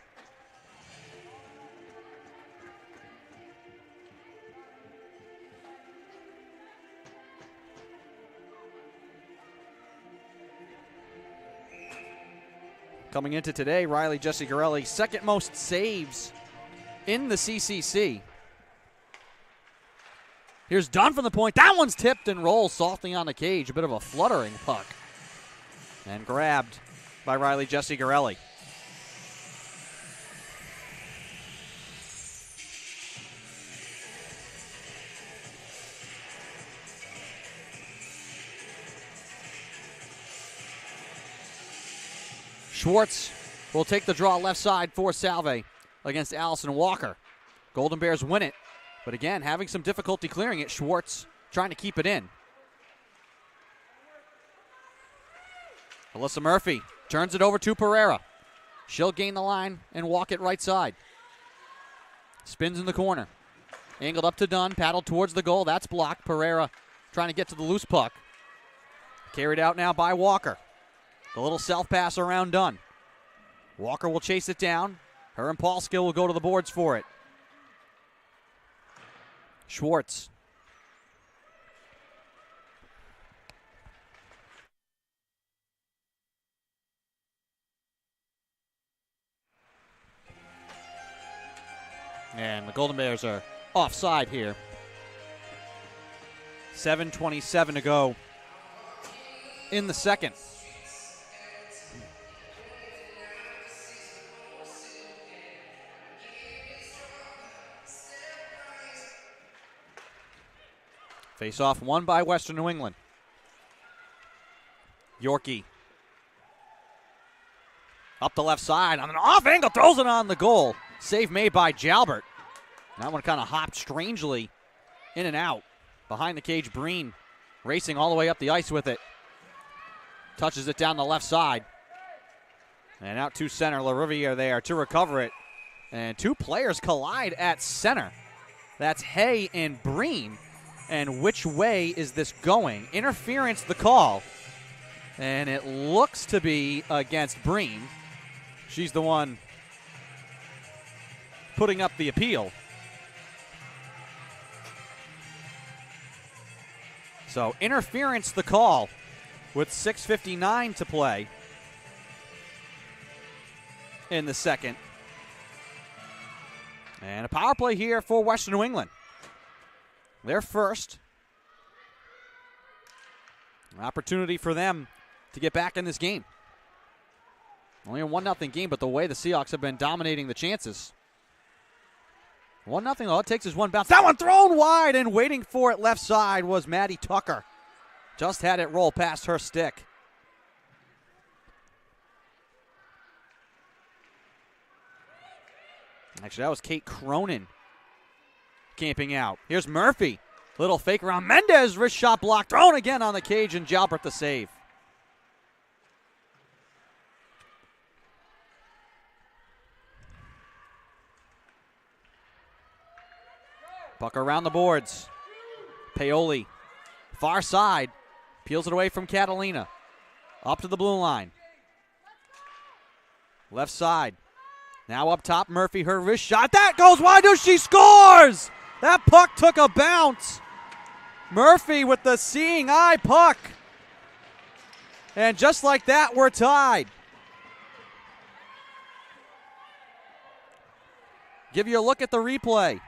Coming into today, Riley Jesse Garelli, second most saves in the CCC. Here's Dunn from the point. That one's tipped and rolls softly on the cage. A bit of a fluttering puck. And grabbed by Riley Jesse Garelli. Schwartz will take the draw left side for Salve against Allison Walker. Golden Bears win it, but again, having some difficulty clearing it. Schwartz trying to keep it in. Alyssa Murphy turns it over to Pereira. She'll gain the line and walk it right side. Spins in the corner. Angled up to Dunn, paddled towards the goal. That's blocked. Pereira trying to get to the loose puck. Carried out now by Walker. The little self-pass around Dunn. Walker will chase it down. Her and Paul Skill will go to the boards for it. Schwartz. And the Golden Bears are offside here. 7:27 to go in the second. Face-off won by Western New England. Yorkie. Up the left side on an off angle, throws it on the goal. Save made by Jalbert. That one kind of hopped strangely in and out. Behind the cage, Breen racing all the way up the ice with it. Touches it down the left side. And out to center, LaRiviere there to recover it. And two players collide at center. That's Hay and Breen. And which way is this going? Interference, the call. And it looks to be against Breen. She's the one putting up the appeal. So interference, the call, with 6:59 to play in the second. And a power play here for Western New England. They're first. An opportunity for them to get back in this game. Only a 1-0 game, but the way the Seahawks have been dominating the chances. 1-0, all it takes is one bounce. That one thrown wide, and waiting for it left side was Maddie Tucker. Just had it roll past her stick. Actually, that was Kate Cronin camping out. Here's Murphy. Little fake around. Mendez, wrist shot blocked. Thrown again on the cage, and Jalbert the save. Puck around the boards. Paoli. Far side. Peels it away from Catalina. Up to the blue line. Left side. Now up top, Murphy, her wrist shot. That goes wide. She scores! That puck took a bounce. Murphy with the seeing eye puck. And just like that, we're tied. Give you a look at the replay.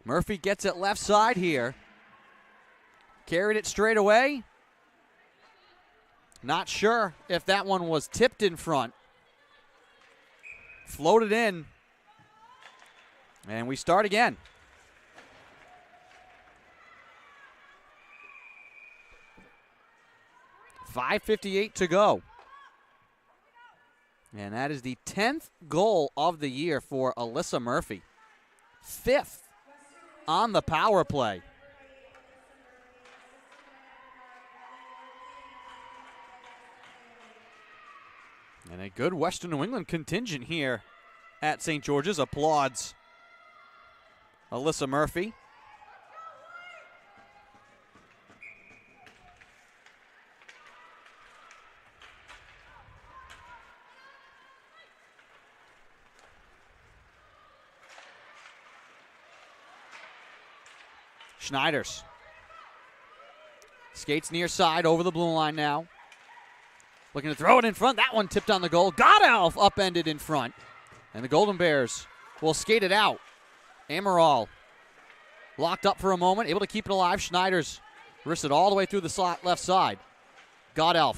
Murphy gets it left side here. Carried it straight away. Not sure if that one was tipped in front. Floated in. And we start again. 5:58 to go. And that is the 10th goal of the year for Alyssa Murphy. 5th on the power play. And a good Western New England contingent here at St. George's applauds Alyssa Murphy. Schneiders skates near side over the blue line now. Looking to throw it in front. That one tipped on the goal. Godelf upended in front. And the Golden Bears will skate it out. Amaral locked up for a moment, able to keep it alive. Schneiders wrists it all the way through the slot left side. Godelf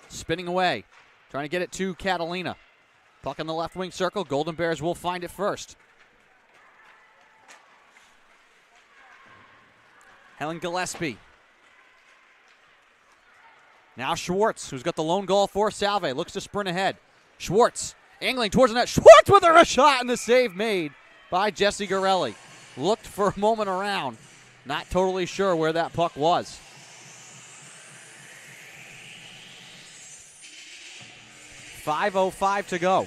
spinning away, trying to get it to Catalina. Puck in the left wing circle. Golden Bears will find it first. Helen Gillespie. Now Schwartz, who's got the lone goal for Salve, looks to sprint ahead. Schwartz angling towards the net. Schwartz with a shot, and the save made by Jesse Garelli. Looked for a moment around. Not totally sure where that puck was. .505 to go.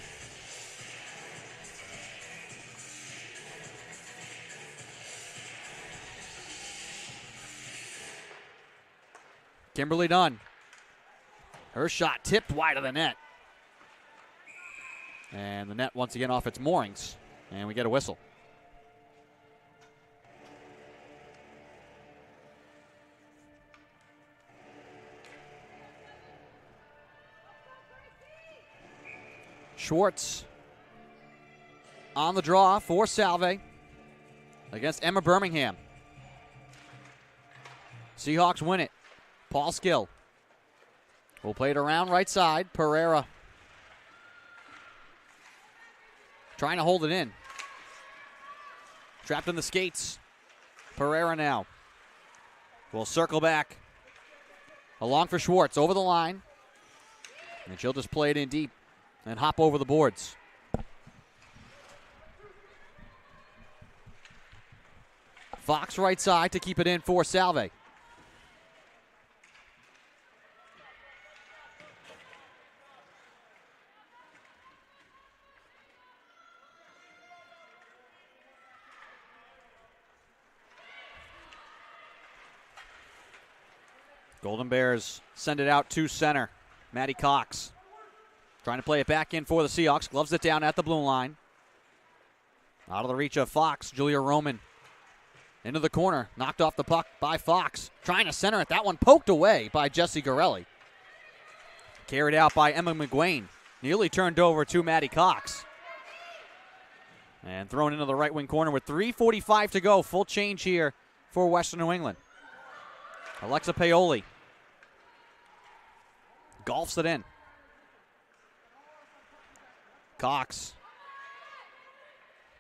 Kimberly Dunn. Her shot tipped wide of the net. And the net once again off its moorings. And we get a whistle. Schwartz on the draw for Salve against Emma Birmingham. Seahawks win it. Paul Skill will play it around right side. Pereira trying to hold it in. Trapped in the skates. Pereira now will circle back. Along for Schwartz over the line. And she'll just play it in deep and hop over the boards. Fox right side to keep it in for Salve. Golden Bears send it out to center. Maddie Cox trying to play it back in for the Seahawks. Gloves it down at the blue line. Out of the reach of Fox. Julia Roman into the corner. Knocked off the puck by Fox. Trying to center it. That one poked away by Jessie Garelli. Carried out by Emma McGuane. Nearly turned over to Maddie Cox. And thrown into the right wing corner with 3:45 to go. Full change here for Western New England. Alexa Paoli golfs it in. Cox.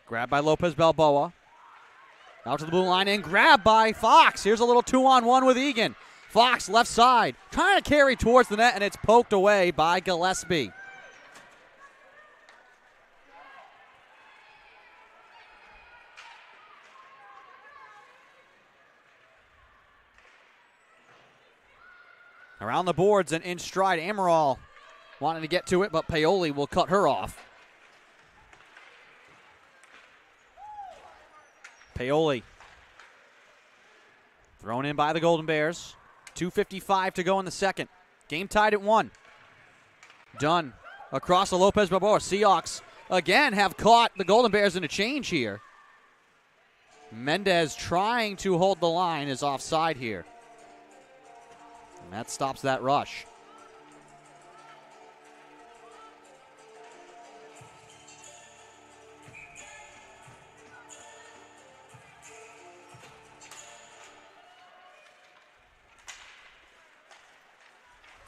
Grabbed by Lopez Balboa. Out to the blue line and grabbed by Fox. Here's a little 2-on-1 with Egan. Fox left side. Trying to carry towards the net, and it's poked away by Gillespie. Around the boards and in stride. Amaral wanting to get to it, but Paoli will cut her off. Paoli thrown in by the Golden Bears. 2:55 to go in the second. Game tied at 1. Dunn across the Lopez Balboa. Seahawks again have caught the Golden Bears in a change here. Mendez trying to hold the line is offside here. And that stops that rush.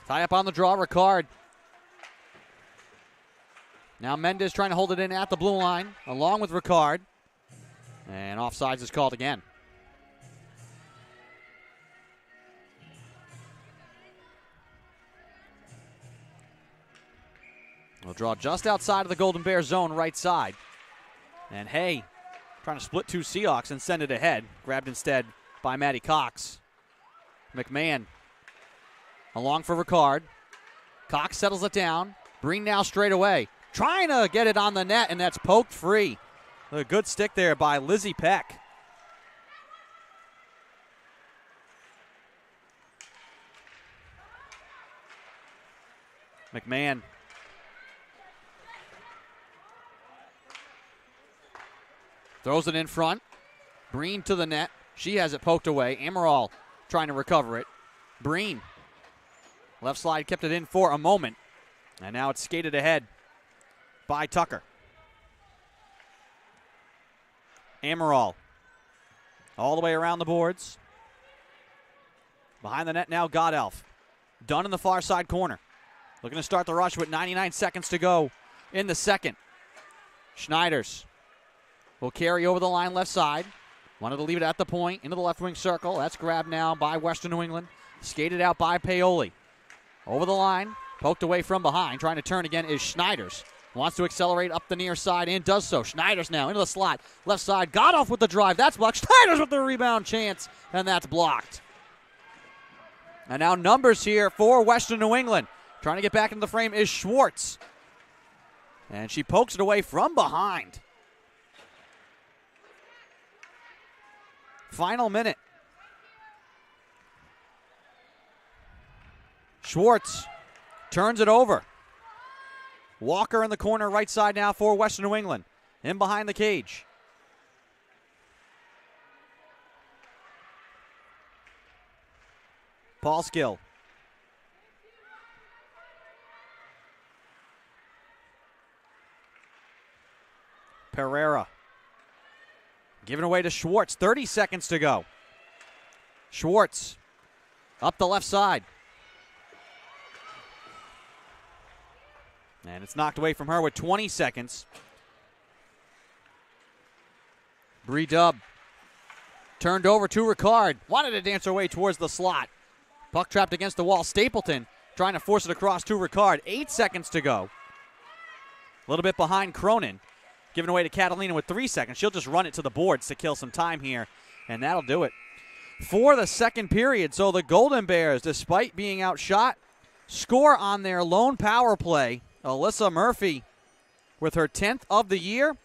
Tie up on the draw, Ricard. Now Mendez trying to hold it in at the blue line, along with Ricard. And offsides is called again. Will draw just outside of the Golden Bears zone, right side. And Hay trying to split two Seahawks and send it ahead. Grabbed instead by Maddie Cox. McMahon along for Ricard. Cox settles it down. Breen now straight away. Trying to get it on the net, and that's poked free. A good stick there by Lizzie Peck. McMahon. Throws it in front. Breen to the net. She has it poked away. Amaral trying to recover it. Breen. Left slide kept it in for a moment. And now it's skated ahead by Tucker. Amaral. All the way around the boards. Behind the net now, Godelf. Dunn in the far side corner. Looking to start the rush with 99 seconds to go in the second. Schneiders will carry over the line left side. Wanted to leave it at the point, into the left wing circle. That's grabbed now by Western New England. Skated out by Paoli. Over the line, poked away from behind. Trying to turn again is Schneiders. Wants to accelerate up the near side and does so. Schneiders now into the slot. Left side, got off with the drive. That's blocked. Schneiders with the rebound chance, and that's blocked. And now numbers here for Western New England. Trying to get back into the frame is Schwartz. And she pokes it away from behind. Final minute. Schwartz turns it over. Walker in the corner, right side now for Western New England. In behind the cage. Paul Skill. Pereira. Given away to Schwartz. 30 seconds to go. Schwartz up the left side. And it's knocked away from her with 20 seconds. Bree Dubb turned over to Ricard. Wanted to dance her way towards the slot. Puck trapped against the wall. Stapleton trying to force it across to Ricard. 8 seconds to go. A little bit behind Cronin. Given away to Catalina with 3 seconds. She'll just run it to the boards to kill some time here, and that'll do it. For the second period, so the Golden Bears, despite being outshot, score on their lone power play. Alyssa Murphy with her 10th of the year,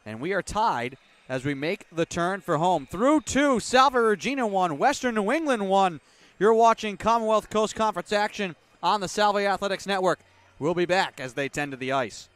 and we are tied as we make the turn for home. Through two, Salve Regina 1, Western New England 1. You're watching Commonwealth Coast Conference action on the Salve Athletics Network. We'll be back as they tend to the ice.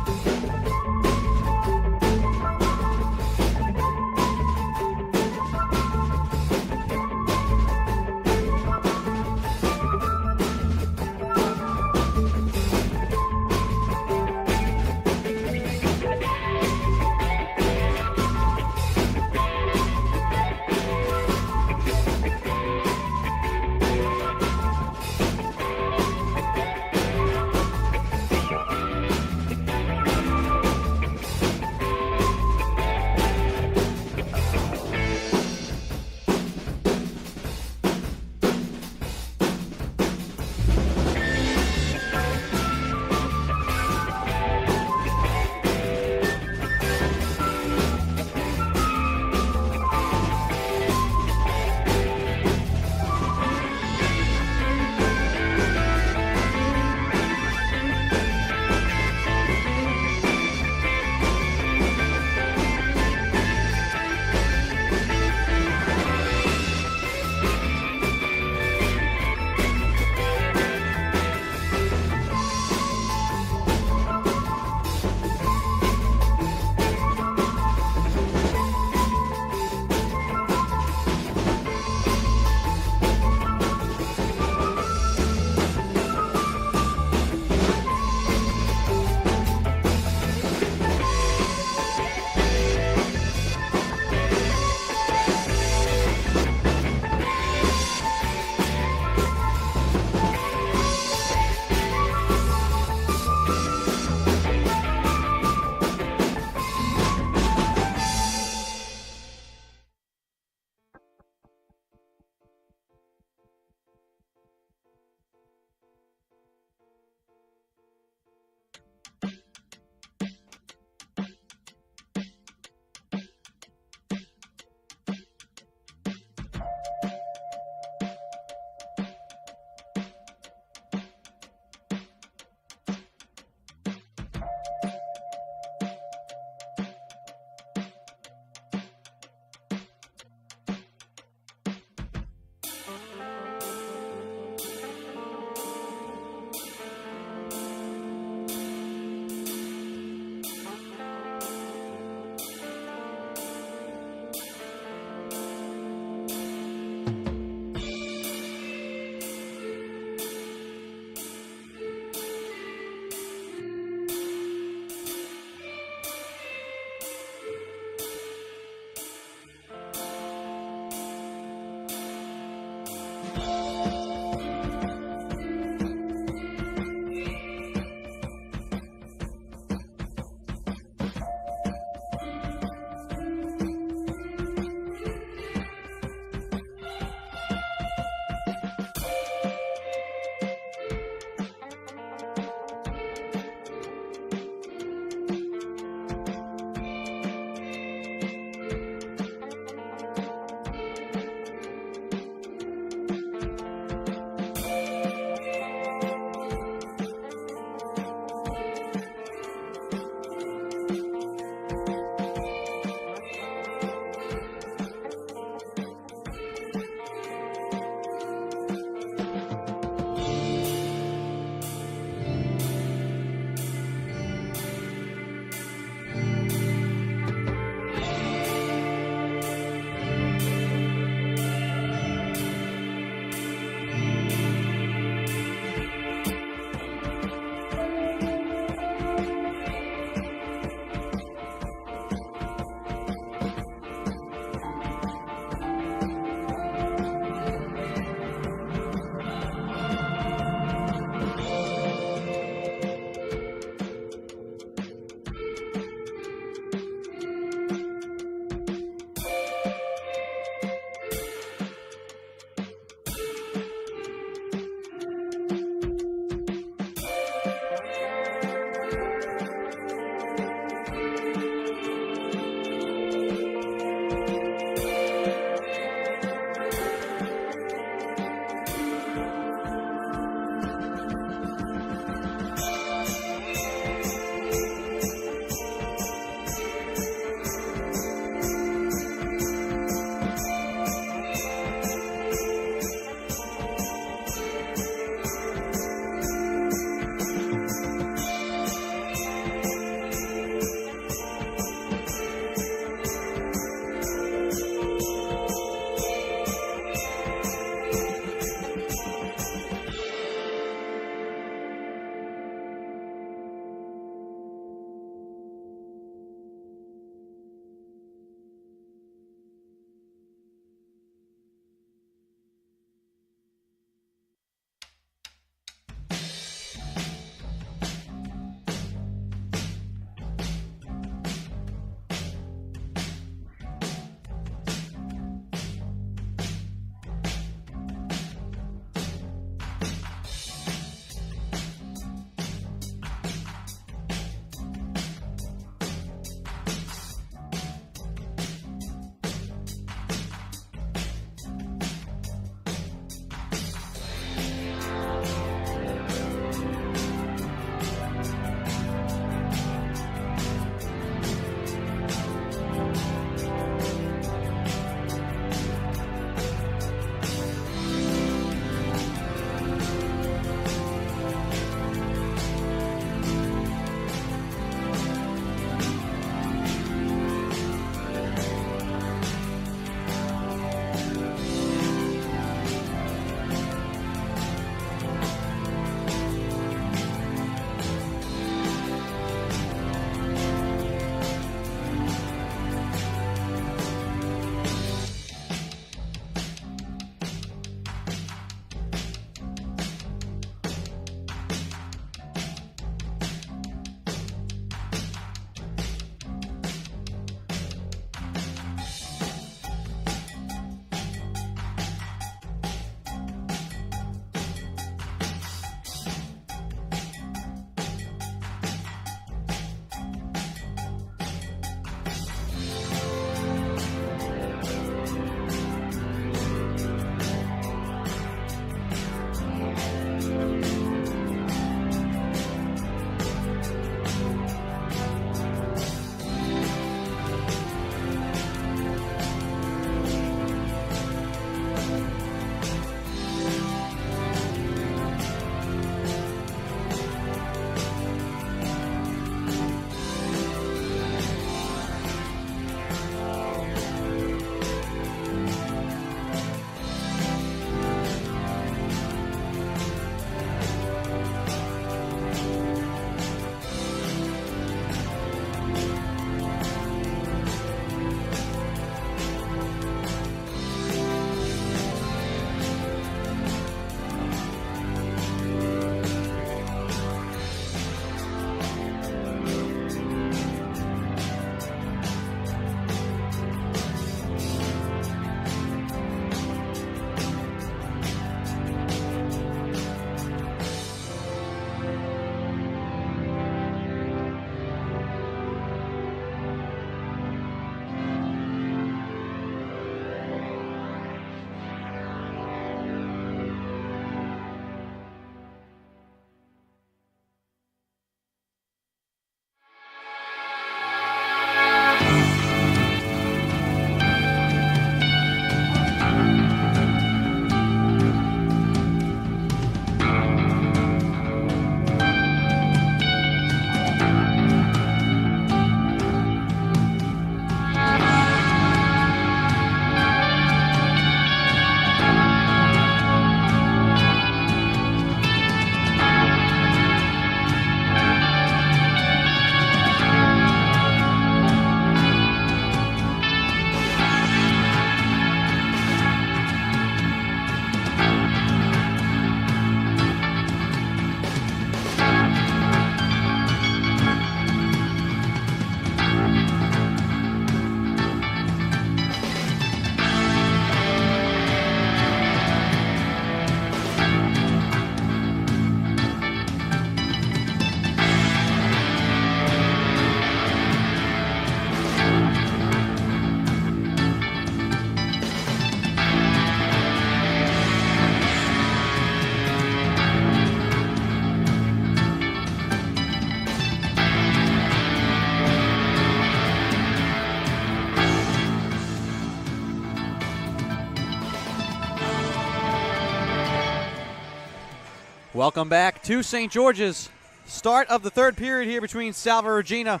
Welcome back to St. George's. Start of the third period here between Salve Regina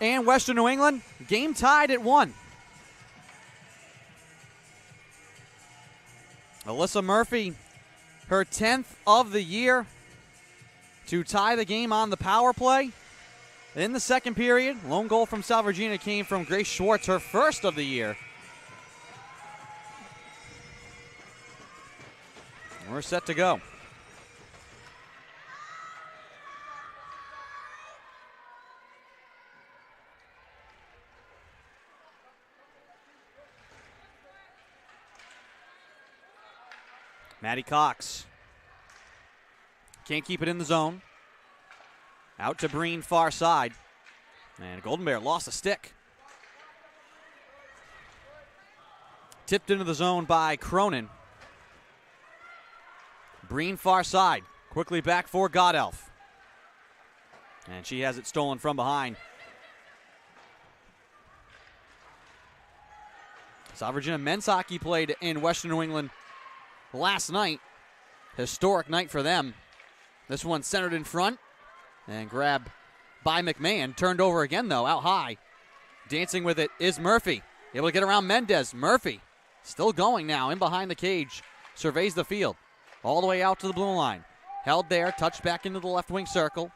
and Western New England. Game tied at 1. Alyssa Murphy, her 10th of the year to tie the game on the power play. In the second period, lone goal from Salve Regina came from Grace Schwartz, her first of the year. We're set to go. Maddie Cox can't keep it in the zone. Out to Breen, far side. And Golden Bear lost a stick. Tipped into the zone by Cronin. Breen, far side. Quickly back for Godelf. And she has it stolen from behind. Salve Regina men's hockey played in Western New England last night. Historic night for them. This one centered in front and grabbed by McMahon. Turned over again, though, out high. Dancing with it is Murphy. Able to get around Mendez. Murphy still going now in behind the cage. Surveys the field. All the way out to the blue line. Held there. Touched back into the left wing circle.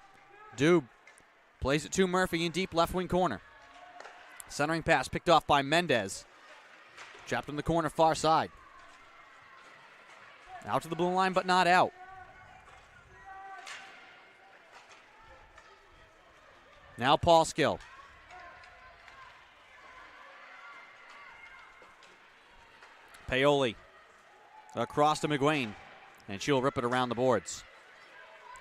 Dube plays it to Murphy in deep left wing corner. Centering pass picked off by Mendez. Trapped in the corner far side. Out to the blue line, but not out. Now Paul Skill. Paoli across to McGuane, and she'll rip it around the boards.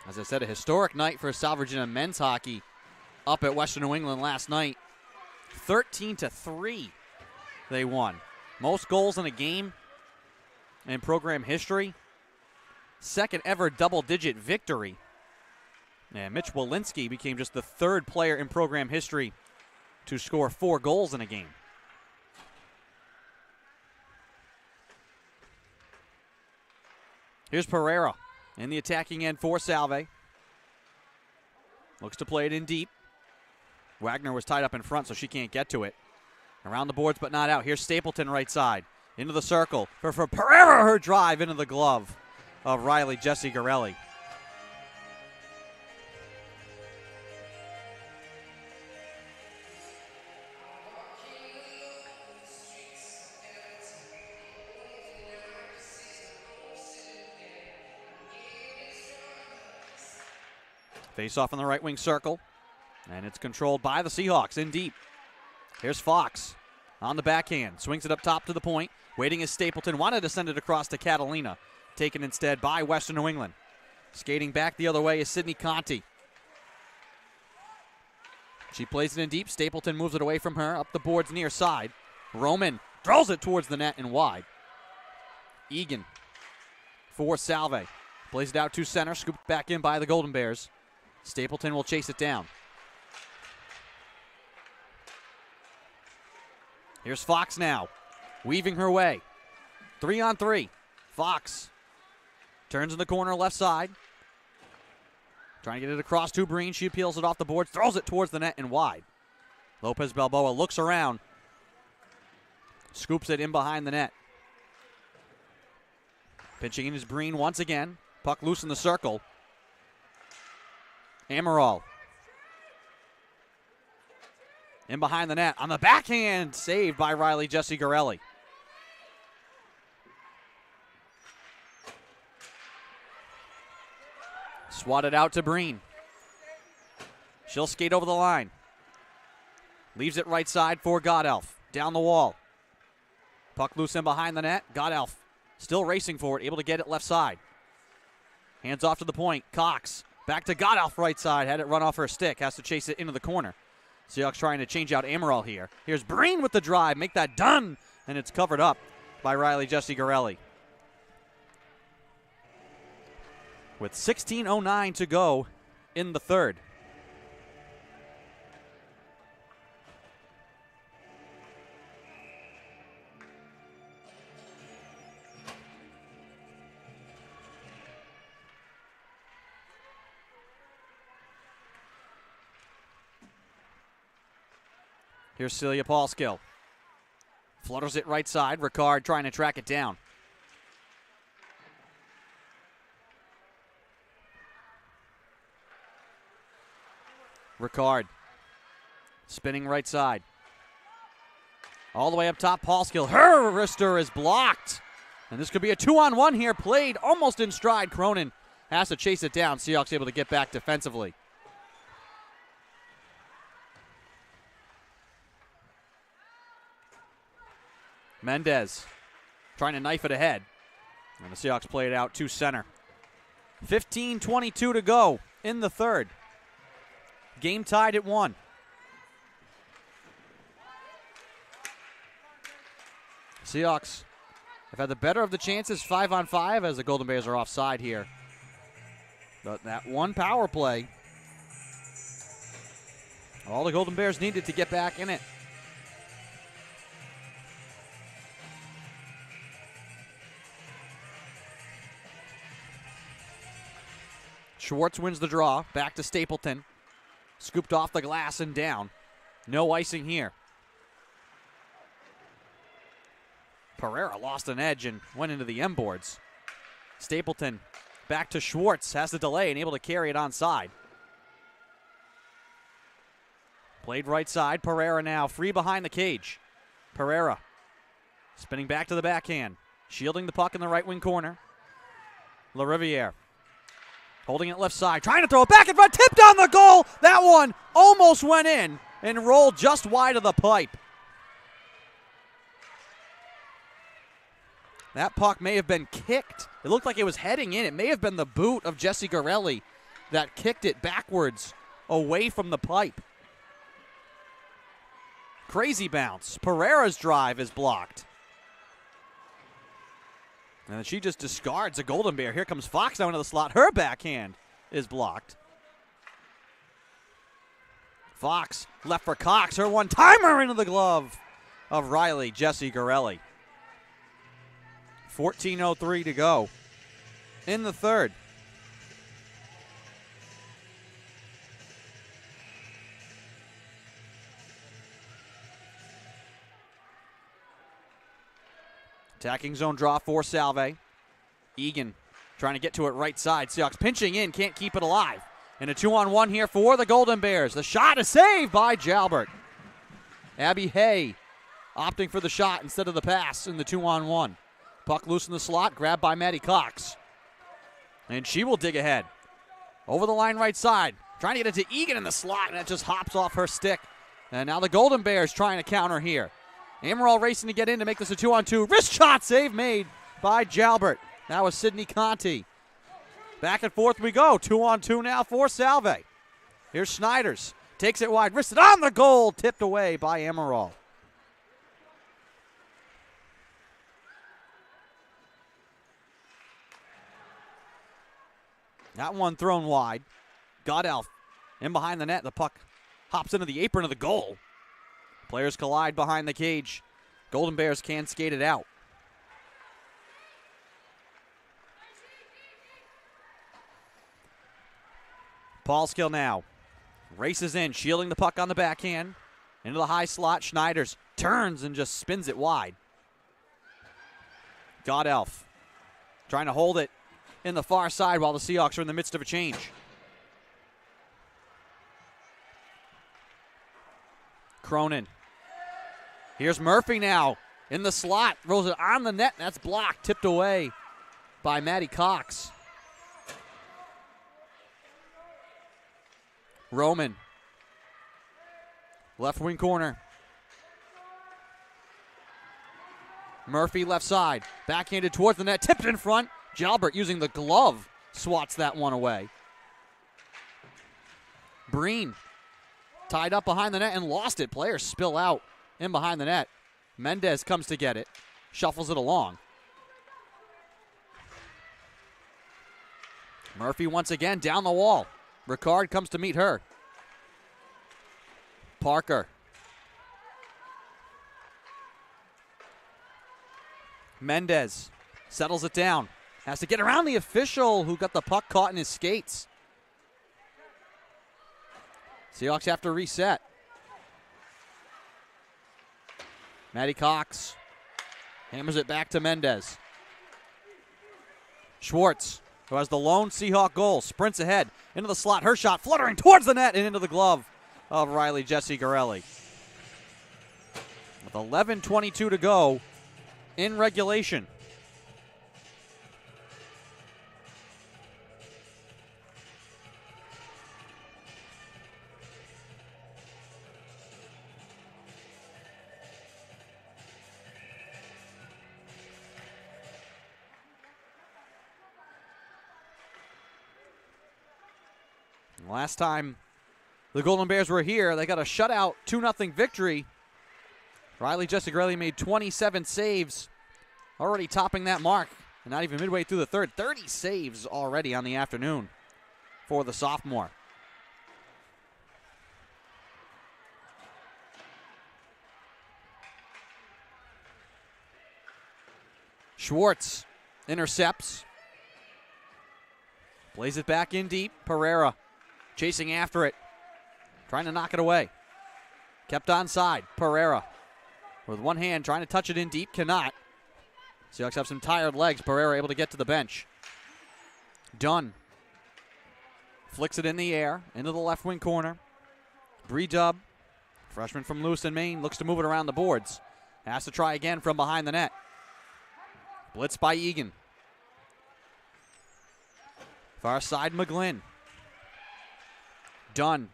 As I said, a historic night for Salve Regina men's hockey up at Western New England last night. 13-3 they won. Most goals in a game in program history. Second ever double-digit victory. And Mitch Walensky became just the third player in program history to score 4 goals in a game. Here's Pereira in the attacking end for Salve. Looks to play it in deep. Wagner was tied up in front, so she can't get to it. Around the boards, but not out. Here's Stapleton right side. Into the circle for Pereira, her drive into the glove of Riley Jessie Garelli. Face off in the right wing circle, and it's controlled by the Seahawks in deep. Here's Fox on the backhand, swings it up top to the point. Waiting is Stapleton, wanted to send it across to Catalina. Taken instead by Western New England. Skating back the other way is Sydney Conti. She plays it in deep. Stapleton moves it away from her, up the boards near side. Roman throws it towards the net and wide. Egan for Salve. Plays it out to center, scooped back in by the Golden Bears. Stapleton will chase it down. Here's Fox now, weaving her way. 3-on-3. Fox turns in the corner left side. Trying to get it across to Breen. She peels it off the boards, throws it towards the net and wide. Lopez Balboa looks around. Scoops it in behind the net. Pinching in is Breen once again. Puck loose in the circle. Amaral. In behind the net. On the backhand, saved by Riley Jessie Garelli. Swatted out to Breen. She'll skate over the line. Leaves it right side for Godelf. Down the wall. Puck loose in behind the net. Godelf still racing for it, able to get it left side. Hands off to the point. Cox back to Godelf right side. Had it run off her stick. Has to chase it into the corner. Seahawks trying to change out Amaral here. Here's Breen with the drive. Make that done. And it's covered up by Riley Jessie Garelli. With 16:09 to go in the third. Here's Celia Paulskill. Flutters it right side. Ricard trying to track it down. Ricard spinning right side. All the way up top, Paulskill. Her wrister is blocked. And this could be a 2-on-1 here, played almost in stride. Cronin has to chase it down. Seahawks able to get back defensively. Mendez trying to knife it ahead. And the Seahawks play it out to center. 15:22 to go in the third. Game tied at 1. Seahawks have had the better of the chances 5-on-5 as the Golden Bears are offside here. But that one power play, all the Golden Bears needed to get back in it. Schwartz wins the draw. Back to Stapleton. Scooped off the glass and down. No icing here. Pereira lost an edge and went into the M boards. Stapleton back to Schwartz. Has the delay and able to carry it onside. Played right side. Pereira now free behind the cage. Pereira spinning back to the backhand. Shielding the puck in the right wing corner. LaRiviere holding it left side, trying to throw it back in front, tipped on the goal. That one almost went in and rolled just wide of the pipe. That puck may have been kicked. It looked like it was heading in. It may have been the boot of Jesse Garelli that kicked it backwards away from the pipe. Crazy bounce. Pereira's drive is blocked. And she just discards a Golden Bear. Here comes Fox down into the slot. Her backhand is blocked. Fox left for Cox. Her one-timer into the glove of Riley, Jesse Garelli. 14:03 to go in the third. Attacking zone draw for Salve. Egan trying to get to it right side. Seahawks pinching in, can't keep it alive. And a 2-on-1 here for the Golden Bears. The shot is saved by Jalbert. Abby Hay opting for the shot instead of the pass in the 2-on-1. Puck loose in the slot, grabbed by Maddie Cox. And she will dig ahead. Over the line right side. Trying to get it to Egan in the slot, and it just hops off her stick. And now the Golden Bears trying to counter here. Amaral racing to get in to make this a 2-on-2. Wrist shot save made by Jalbert. That was Sydney Conti. Back and forth we go. 2-on-2 now for Salve. Here's Schneiders. Takes it wide. Wristed on the goal. Tipped away by Amaral. That one thrown wide. Godelf in behind the net. The puck hops into the apron of the goal. Players collide behind the cage. Golden Bears can skate it out. Paulskill now races in, shielding the puck on the backhand. Into the high slot. Schneiders turns and just spins it wide. Godelf trying to hold it in the far side while the Seahawks are in the midst of a change. Cronin. Here's Murphy now in the slot. Throws it on the net, and that's blocked. Tipped away by Maddie Cox. Roman. Left wing corner. Murphy left side. Backhanded towards the net. Tipped in front. Jalbert using the glove. Swats that one away. Breen tied up behind the net and lost it. Players spill out in behind the net. Mendez comes to get it. Shuffles it along. Murphy once again down the wall. Ricard comes to meet her. Parker. Mendez settles it down. Has to get around the official who got the puck caught in his skates. Seahawks have to reset. Maddie Cox hammers it back to Mendez. Schwartz, who has the lone Seahawk goal, sprints ahead into the slot. Her shot fluttering towards the net and into the glove of Riley Jesse Garelli. With 11:22 to go in regulation. Last time the Golden Bears were here, they got a shutout 2-0 victory. Riley Jesse Garelli made 27 saves, already topping that mark. And not even midway through the third, 30 saves already on the afternoon for the sophomore. Schwartz intercepts. Plays it back in deep. Pereira chasing after it. Trying to knock it away. Kept onside. Pereira with one hand trying to touch it in deep. Cannot. Seahawks have some tired legs. Pereira able to get to the bench. Dunn flicks it in the air into the left wing corner. Bree Dubb, freshman from Lewiston, Maine, looks to move it around the boards. Has to try again from behind the net. Blitz by Egan. Far side McGlynn. Dunn.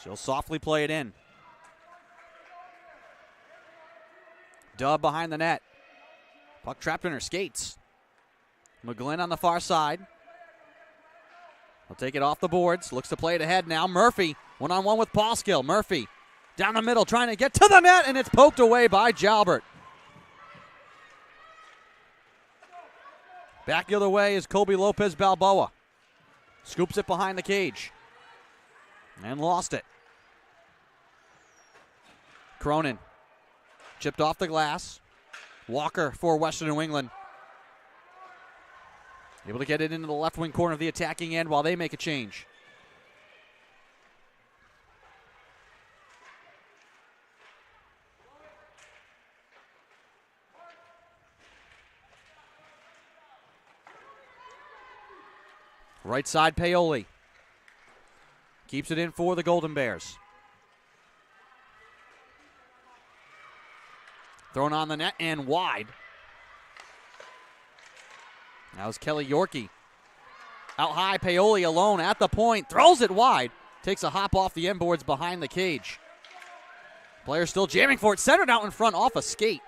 She'll softly play it in. Dubb behind the net. Puck trapped in her skates. McGlynn on the far side. He'll take it off the boards. Looks to play it ahead now. Murphy, one-on-one with Paulskill. Murphy down the middle trying to get to the net, and it's poked away by Jalbert. Back the other way is Kobe Lopez Balboa. Scoops it behind the cage. And lost it. Cronin. Chipped off the glass. Walker for Western New England. Able to get it into the left wing corner of the attacking end while they make a change. Right side, Paoli. Keeps it in for the Golden Bears. Thrown on the net and wide. That was Kelly Yorkie. Out high, Paoli alone at the point. Throws it wide. Takes a hop off the end boards behind the cage. Player still jamming for it. Centered out in front off a skate.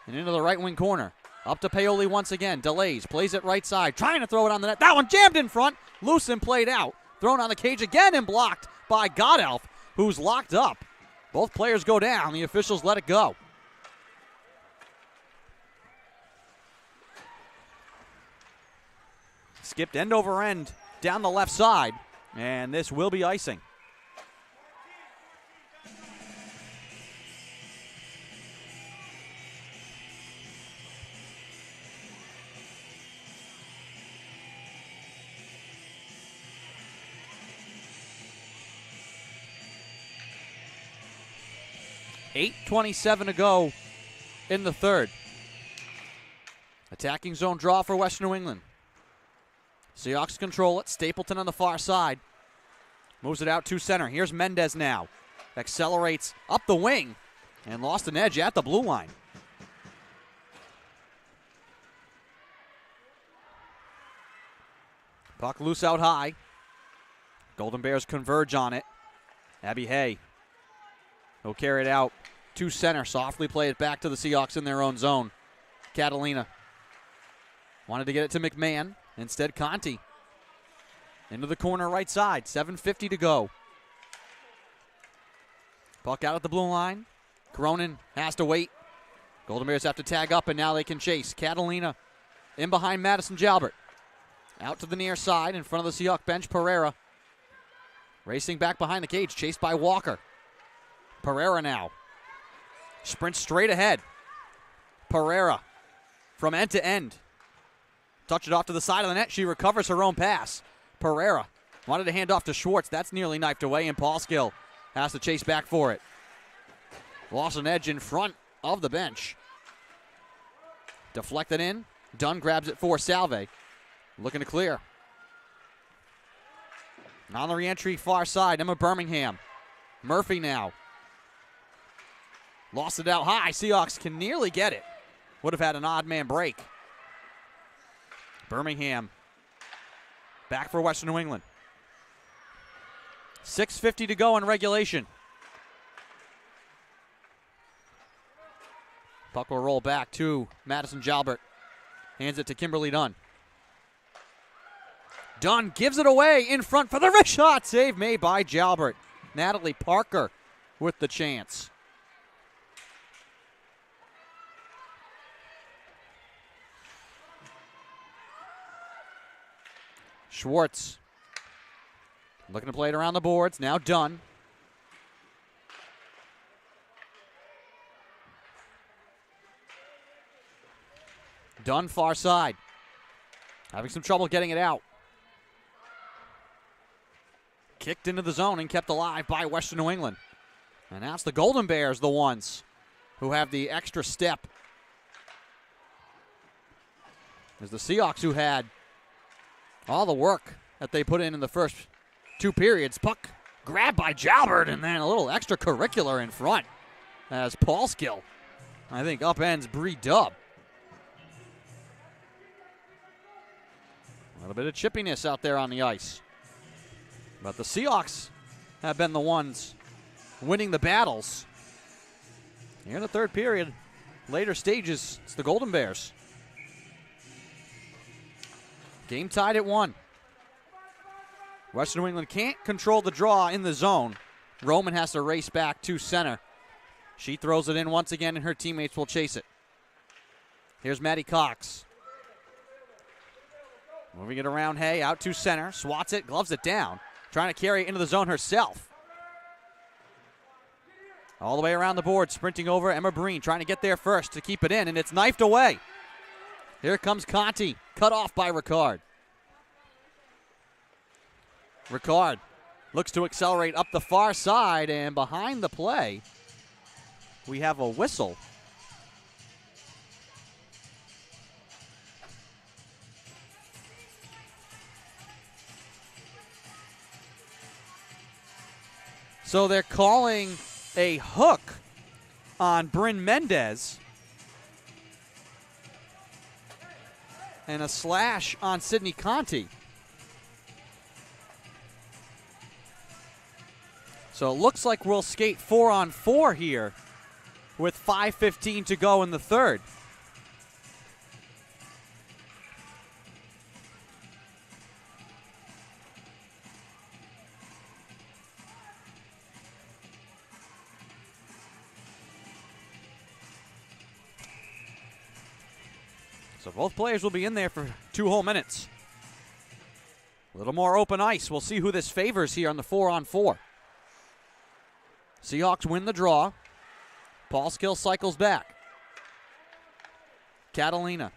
And into the right wing corner. Up to Paoli once again. Delays. Plays it right side. Trying to throw it on the net. That one jammed in front. Loose and played out. Thrown on the cage again and blocked by Godelf, who's locked up. Both players go down. The officials let it go. Skipped end over end down the left side. And this will be icing. .27 to go in the third. Attacking zone draw for West New England. Seahawks control it. Stapleton on the far side. Moves it out to center. Here's Mendez now. Accelerates up the wing and lost an edge at the blue line. Puck loose out high. Golden Bears converge on it. Abby Hay. He'll carry it out to center. Softly play it back to the Seahawks in their own zone. Catalina wanted to get it to McMahon. Instead, Conti into the corner right side. 7:50 to go. Puck out at the blue line. Cronin has to wait. Golden Bears have to tag up, and now they can chase. Catalina in behind Madison Jalbert. Out to the near side in front of the Seahawk bench. Pereira racing back behind the cage. Chased by Walker. Pereira now. Sprints straight ahead. Pereira from end to end. Touch it off to the side of the net. She recovers her own pass. Pereira wanted to hand off to Schwartz. That's nearly knifed away, and Paulskill has to chase back for it. Lost an edge in front of the bench. Deflected in. Dunn grabs it for Salve. Looking to clear. On the re-entry, far side, Emma Birmingham. Murphy now. Lost it out high. Seahawks can nearly get it. Would have had an odd man break. Birmingham back for Western New England. 6:50 to go in regulation. Puck will roll back to Madison Jalbert. Hands it to Kimberly Dunn. Dunn gives it away in front for the wrist shot. Save made by Jalbert. Natalie Parker with the chance. Schwartz looking to play it around the boards. Now Dunn. Dunn far side. Having some trouble getting it out. Kicked into the zone and kept alive by Western New England. And now it's the Golden Bears, the ones who have the extra step. As the Seahawks, who had all the work that they put in the first two periods. Puck grabbed by Jalbert, and then a little extracurricular in front as Paulskill, I think, upends Bree Dubb. A little bit of chippiness out there on the ice. But the Seahawks have been the ones winning the battles. Here in the third period, later stages, it's the Golden Bears. Game tied at 1. Western New England can't control the draw in the zone. Roman has to race back to center. She throws it in once again, and her teammates will chase it. Here's Maddie Cox. Moving it around Hay, out to center. Swats it, gloves it down. Trying to carry it into the zone herself. All the way around the board, sprinting over Emma Breen, trying to get there first to keep it in, and it's knifed away. Here comes Conti, cut off by Ricard. Ricard looks to accelerate up the far side, and behind the play, we have a whistle. So they're calling a hook on Bryn Mendez and a slash on Sydney Conti. So it looks like we'll skate 4-on-4 here with 5:15 to go in the third. So both players will be in there for 2 whole minutes. A little more open ice. We'll see who this favors here on the 4-on-4. Seahawks win the draw. Paulskill cycles back. Catalina.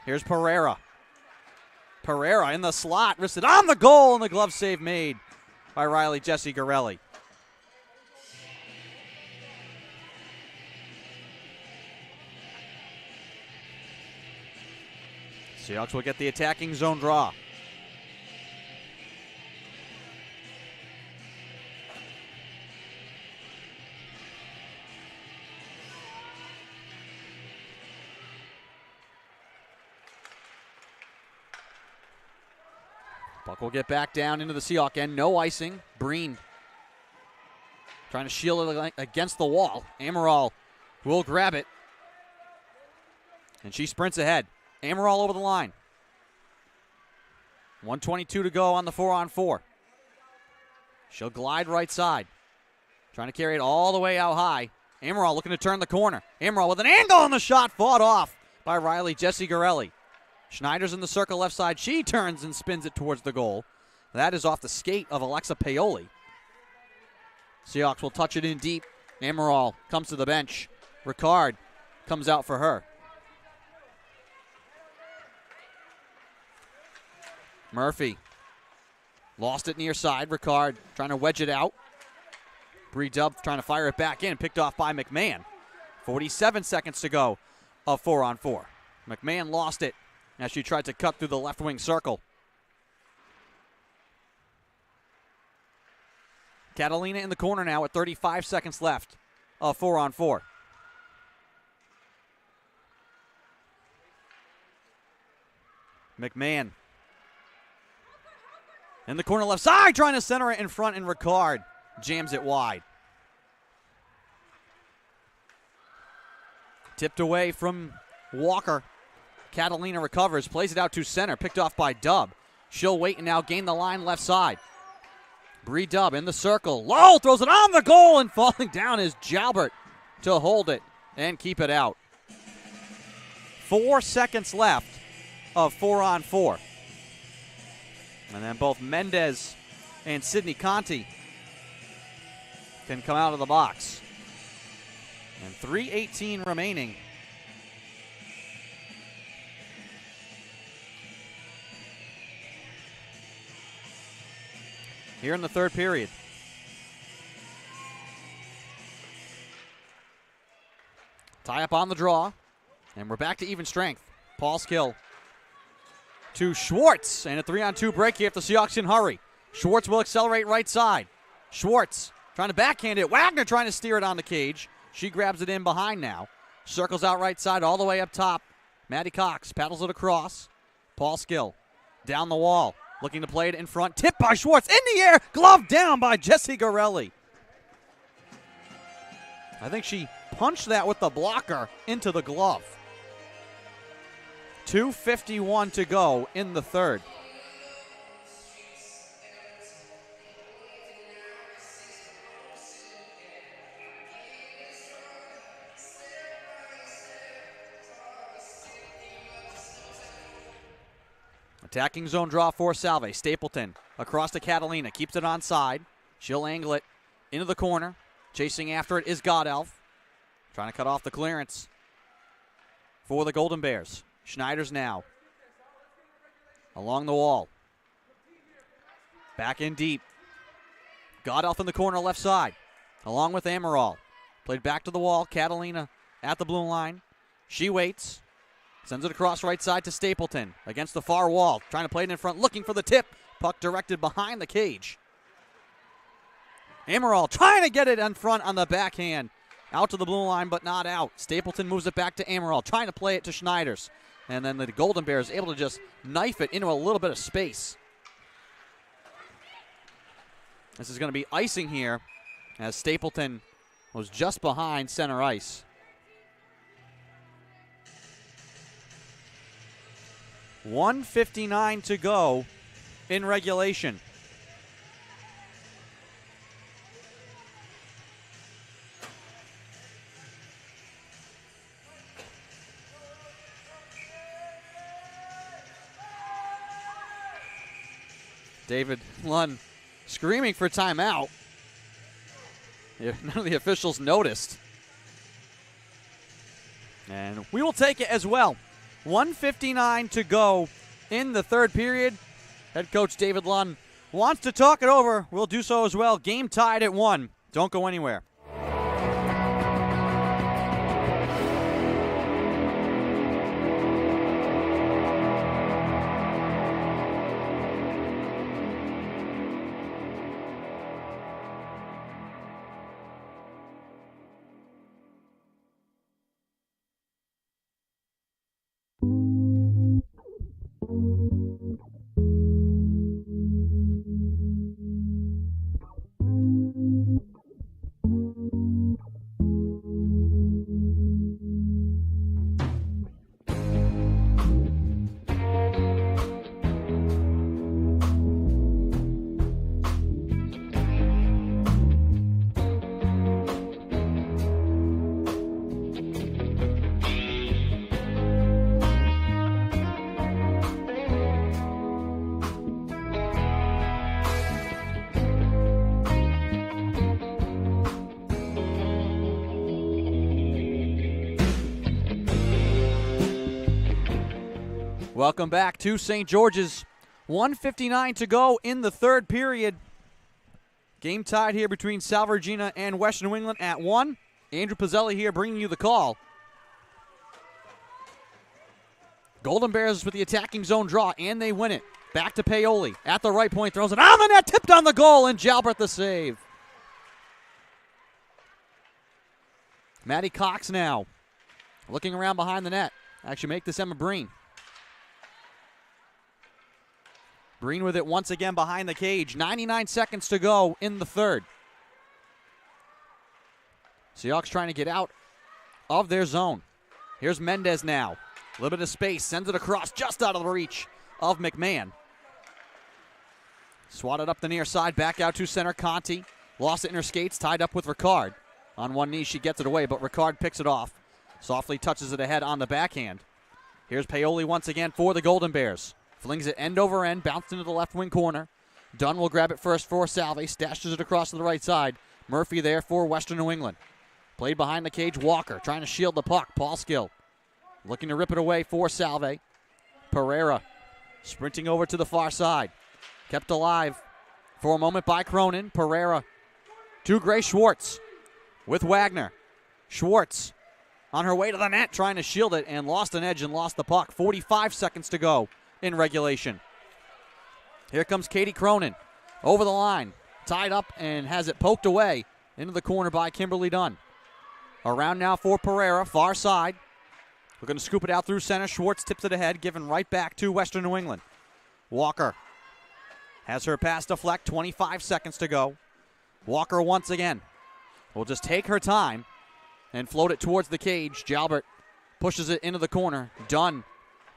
Here's Pereira. Pereira in the slot. Wristed on the goal, and the glove save made by Riley Jessie Garelli. Seahawks will get the attacking zone draw. Puck will get back down into the Seahawk end. No icing. Breen trying to shield it against the wall. Amaral will grab it. And she sprints ahead. Amaral over the line. 1:22 to go on the 4-on-4. She'll glide right side. Trying to carry it all the way out high. Amaral looking to turn the corner. Amaral with an angle on the shot. Fought off by Riley Jessie Garelli. Schneider's in the circle left side. She turns and spins it towards the goal. That is off the skate of Alexa Paoli. Seahawks will touch it in deep. Amaral comes to the bench. Ricard comes out for her. Murphy lost it near side. Ricard trying to wedge it out. Bree Dubb trying to fire it back in, picked off by McMahon. 47 seconds to go of 4-on-4. McMahon lost it as she tried to cut through the left wing circle. Catalina in the corner now with 35 seconds left of 4-on-4. McMahon in the corner left side, trying to center it in front, and Ricard jams it wide. Tipped away from Walker. Catalina recovers, plays it out to center, picked off by Dubb. She'll wait and now gain the line left side. Bree Dubb in the circle. Low throws it on the goal, and falling down is Jalbert to hold it and keep it out. 4 seconds left of 4-on-4. And then both Mendez and Sydney Conti can come out of the box. And 3:18 remaining. Here in the third period. Tie up on the draw. And we're back to even strength. Paul Skill to Schwartz. And a 3-on-2 break here if the Seahawks can hurry. Schwartz will accelerate right side. Schwartz trying to backhand it. Wagner trying to steer it on the cage. She grabs it in behind now. Circles out right side all the way up top. Maddie Cox paddles it across. Paul Skill down the wall. Looking to play it in front. Tipped by Schwartz. In the air. Glove down by Jessie Gorelli. I think she punched that with the blocker into the glove. 2:51 to go in the third. Attacking zone draw for Salve. Stapleton across to Catalina. Keeps it on side. She'll angle it into the corner. Chasing after it is Godelf. Trying to cut off the clearance for the Golden Bears. Schneider's now along the wall. Back in deep. Godelf in the corner left side. Along with Amaral. Played back to the wall. Catalina at the blue line. She waits. Sends it across right side to Stapleton against the far wall. Trying to play it in front, looking for the tip. Puck directed behind the cage. Amaral trying to get it in front on the backhand. Out to the blue line, but not out. Stapleton moves it back to Amaral, trying to play it to Schneiders. And then the Golden Bears able to just knife it into a little bit of space. This is going to be icing here as Stapleton was just behind center ice. 1:59 to go in regulation. David Lund screaming for timeout. None of the officials noticed. And we will take it as well. 1:59 to go in the third period. Head coach David Lund wants to talk it over. We'll do so as well. Game tied at 1. Don't go anywhere. Welcome back to St. George's. 1:59 to go in the third period. Game tied here between Salve Regina and Western New England at 1. Andrew Pizzelli here bringing you the call. Golden Bears with the attacking zone draw, and they win it. Back to Paoli at the right point, throws it on the net, tipped on the goal, and Jalbert the save. Maddie Cox now looking around behind the net. Actually make this Emma Breen. Breen with it once again behind the cage. 99 seconds to go in the third. Seahawks trying to get out of their zone. Here's Mendez now. A little bit of space, sends it across just out of the reach of McMahon. Swatted up the near side, back out to center. Conti lost it in her skates, tied up with Ricard. On one knee, she gets it away, but Ricard picks it off. Softly touches it ahead on the backhand. Here's Paoli once again for the Golden Bears. Flings it end over end, bounced into the left wing corner. Dunn will grab it first for Salve, stashes it across to the right side. Murphy there for Western New England. Played behind the cage, Walker trying to shield the puck. Paul Skill looking to rip it away for Salve. Pereira sprinting over to the far side. Kept alive for a moment by Cronin. Pereira to Gray Schwartz with Wagner. Schwartz on her way to the net trying to shield it and lost an edge and lost the puck. 45 seconds to go in regulation. Here comes Katie Cronin over the line. Tied up and has it poked away into the corner by Kimberly Dunn. Around now for Pereira, far side. We're going to scoop it out through center. Schwartz tips it ahead, given right back to Western New England. Walker has her pass deflect, 25 seconds to go. Walker once again will just take her time and float it towards the cage. Jalbert pushes it into the corner. Dunn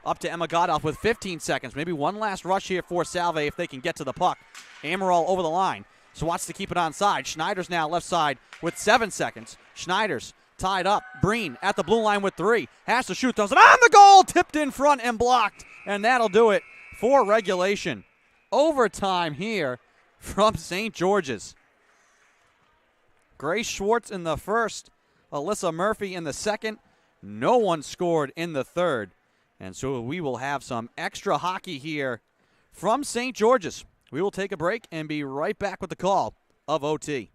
up to Emma Godoff with 15 seconds. Maybe one last rush here for Salve if they can get to the puck. Amaral over the line. Swats to keep it onside. Schneider's now left side with 7 seconds. Schneider's tied up. Breen at the blue line with 3. Has to shoot. Throws it on the goal. Tipped in front and blocked. And that'll do it for regulation. Overtime here from St. George's. Grace Schwartz in the first. Alyssa Murphy in the second. No one scored in the third. And so we will have some extra hockey here from St. George's. We will take a break and be right back with the call of OT.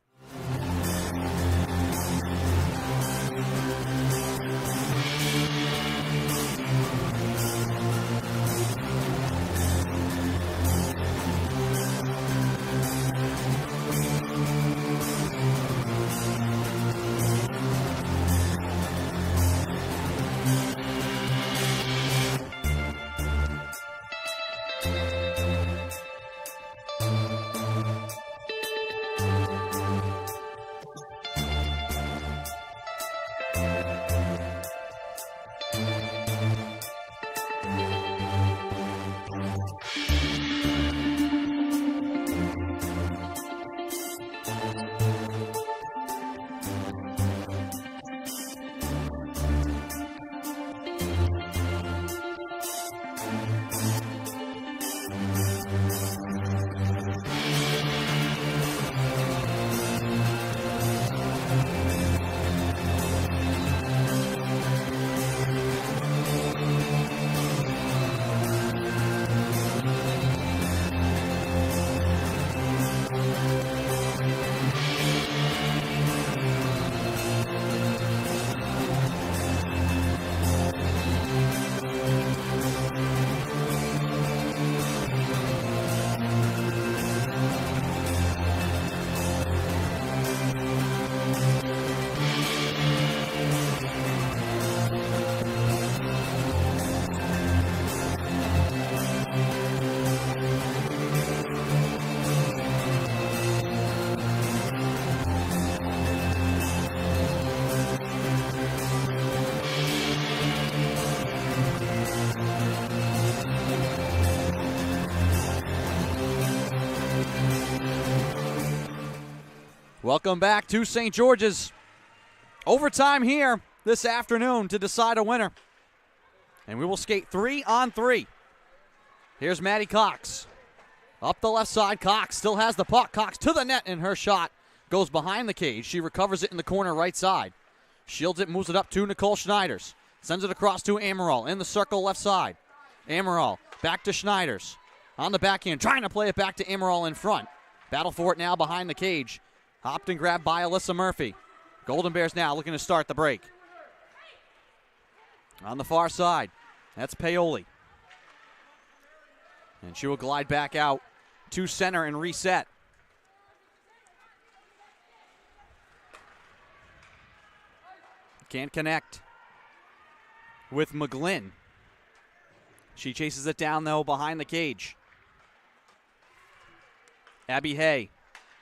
Welcome back to St. George's. Overtime here this afternoon to decide a winner. And we will skate 3-on-3. Here's Maddie Cox. Up the left side, Cox still has the puck. Cox to the net, and her shot goes behind the cage. She recovers it in the corner right side. Shields it, moves it up to Nicole Schneiders. Sends it across to Amaral in the circle left side. Amaral back to Schneiders. On the backhand, trying to play it back to Amaral in front. Battle for it now behind the cage. Hopped and grabbed by Alyssa Murphy. Golden Bears now looking to start the break. On the far side, that's Paoli. And she will glide back out to center and reset. Can't connect with McGlynn. She chases it down, though, behind the cage. Abby Hay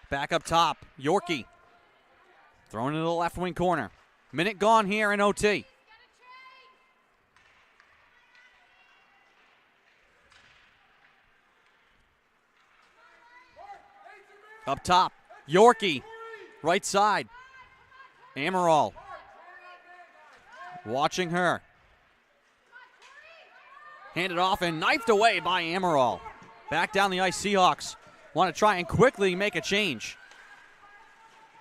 back up top. Yorkie thrown into the left wing corner. Minute gone here in OT. Up top, Yorkie, right side. Amaral watching her. Handed off and knifed away by Amaral. Back down the ice, Seahawks want to try and quickly make a change.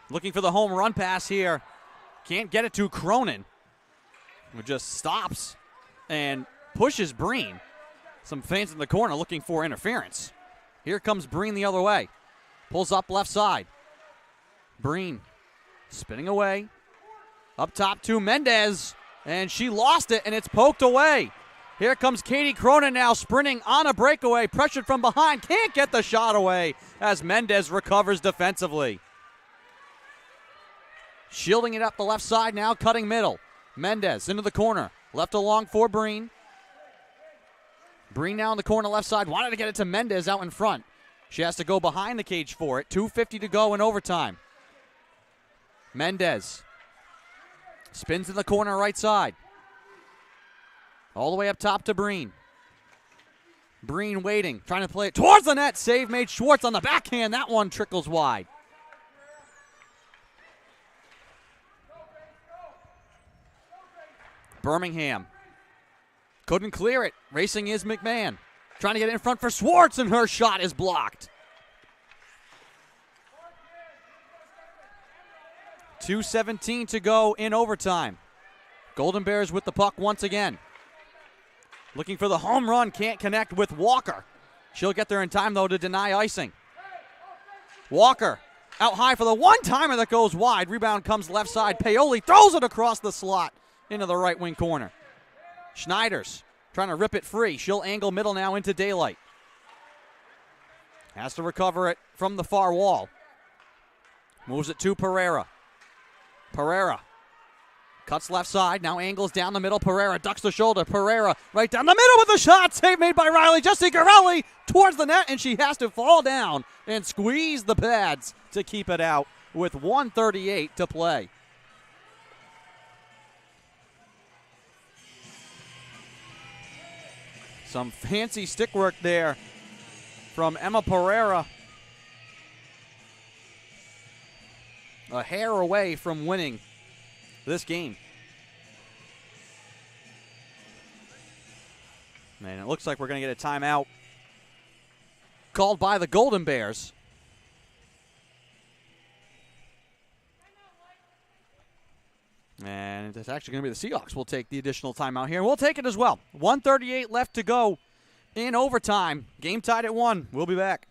Looking for the home run pass here. Can't get it to Cronin, who just stops and pushes Breen. Some fans in the corner looking for interference. Here comes Breen the other way. Pulls up left side. Breen spinning away. Up top to Mendez, and she lost it, and it's poked away. Here comes Katie Cronin now sprinting on a breakaway, pressured from behind. Can't get the shot away as Mendez recovers defensively. Shielding it up the left side now, cutting middle. Mendez into the corner, left along for Breen. Breen now in the corner left side, wanted to get it to Mendez out in front. She has to go behind the cage for it. 2:50 to go in overtime. Mendez spins in the corner right side. All the way up top to Breen. Breen waiting, trying to play it towards the net. Save made. Schwartz on the backhand. That one trickles wide. Birmingham couldn't clear it. Racing is McMahon. Trying to get it in front for Schwartz, and her shot is blocked. 2:17 to go in overtime. Golden Bears with the puck once again. Looking for the home run, can't connect with Walker. She'll get there in time, though, to deny icing. Walker out high for the one-timer that goes wide. Rebound comes left side. Paoli throws it across the slot into the right wing corner. Schneider's trying to rip it free. She'll angle middle now into daylight. Has to recover it from the far wall. Moves it to Pereira. Pereira cuts left side, now angles down the middle. Pereira ducks the shoulder. Pereira right down the middle with the shot. Save made by Riley. Jesse Garelli towards the net, and she has to fall down and squeeze the pads to keep it out with 1:38 to play. Some fancy stick work there from Emma Pereira. A hair away from winning this game. And it looks like we're going to get a timeout called by the Golden Bears. And it's actually going to be the Seahawks. We'll take the additional timeout here. We'll take it as well. 1:38 left to go in overtime. Game tied at 1. We'll be back.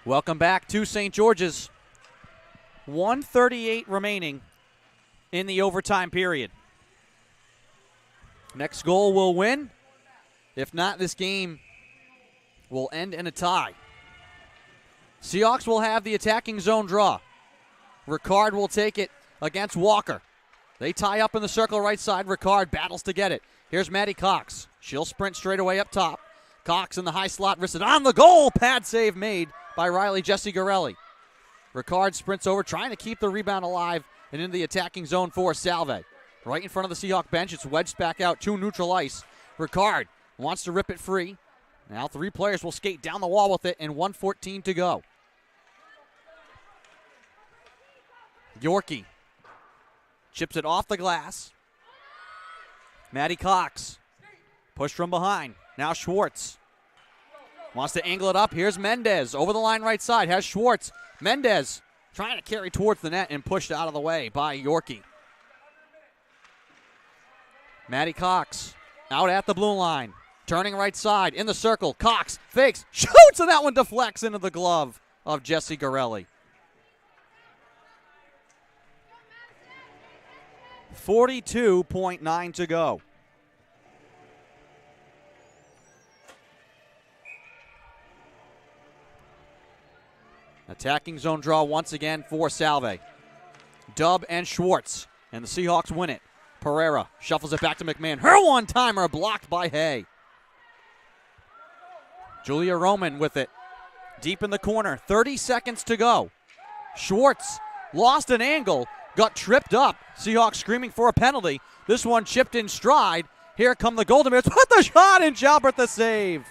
Welcome back to St. George's. 1:38 remaining in the overtime period. Next goal will win. If not, this game will end in a tie. Seahawks will have the attacking zone draw. Ricard will take it against Walker. They tie up in the circle right side. Ricard battles to get it. Here's Maddie Cox. She'll sprint straight away up top. Cox in the high slot, wristed on the goal. Pad save made by Riley Jesse Garelli. Ricard sprints over, trying to keep the rebound alive and into the attacking zone for Salve. Right in front of the Seahawk bench. It's wedged back out to neutral ice. Ricard wants to rip it free. Now 3 players will skate down the wall with it, and 1:14 to go. Yorkie chips it off the glass. Maddie Cox pushed from behind. Now Schwartz wants to angle it up. Here's Mendez over the line right side. Has Schwartz. Mendez trying to carry towards the net and pushed out of the way by Yorkie. Maddie Cox out at the blue line. Turning right side in the circle. Cox fakes, shoots, and that one deflects into the glove of Jesse Garelli. 42.9 to go. Attacking zone draw once again for Salve. Dub and Schwartz, and the Seahawks win it. Pereira shuffles it back to McMahon. Her one-timer blocked by Hay. Julia Roman with it. Deep in the corner. 30 seconds to go. Schwartz lost an angle. Got tripped up. Seahawks screaming for a penalty. This one chipped in stride. Here come the Golden Bears with the shot, and Jalbert the save.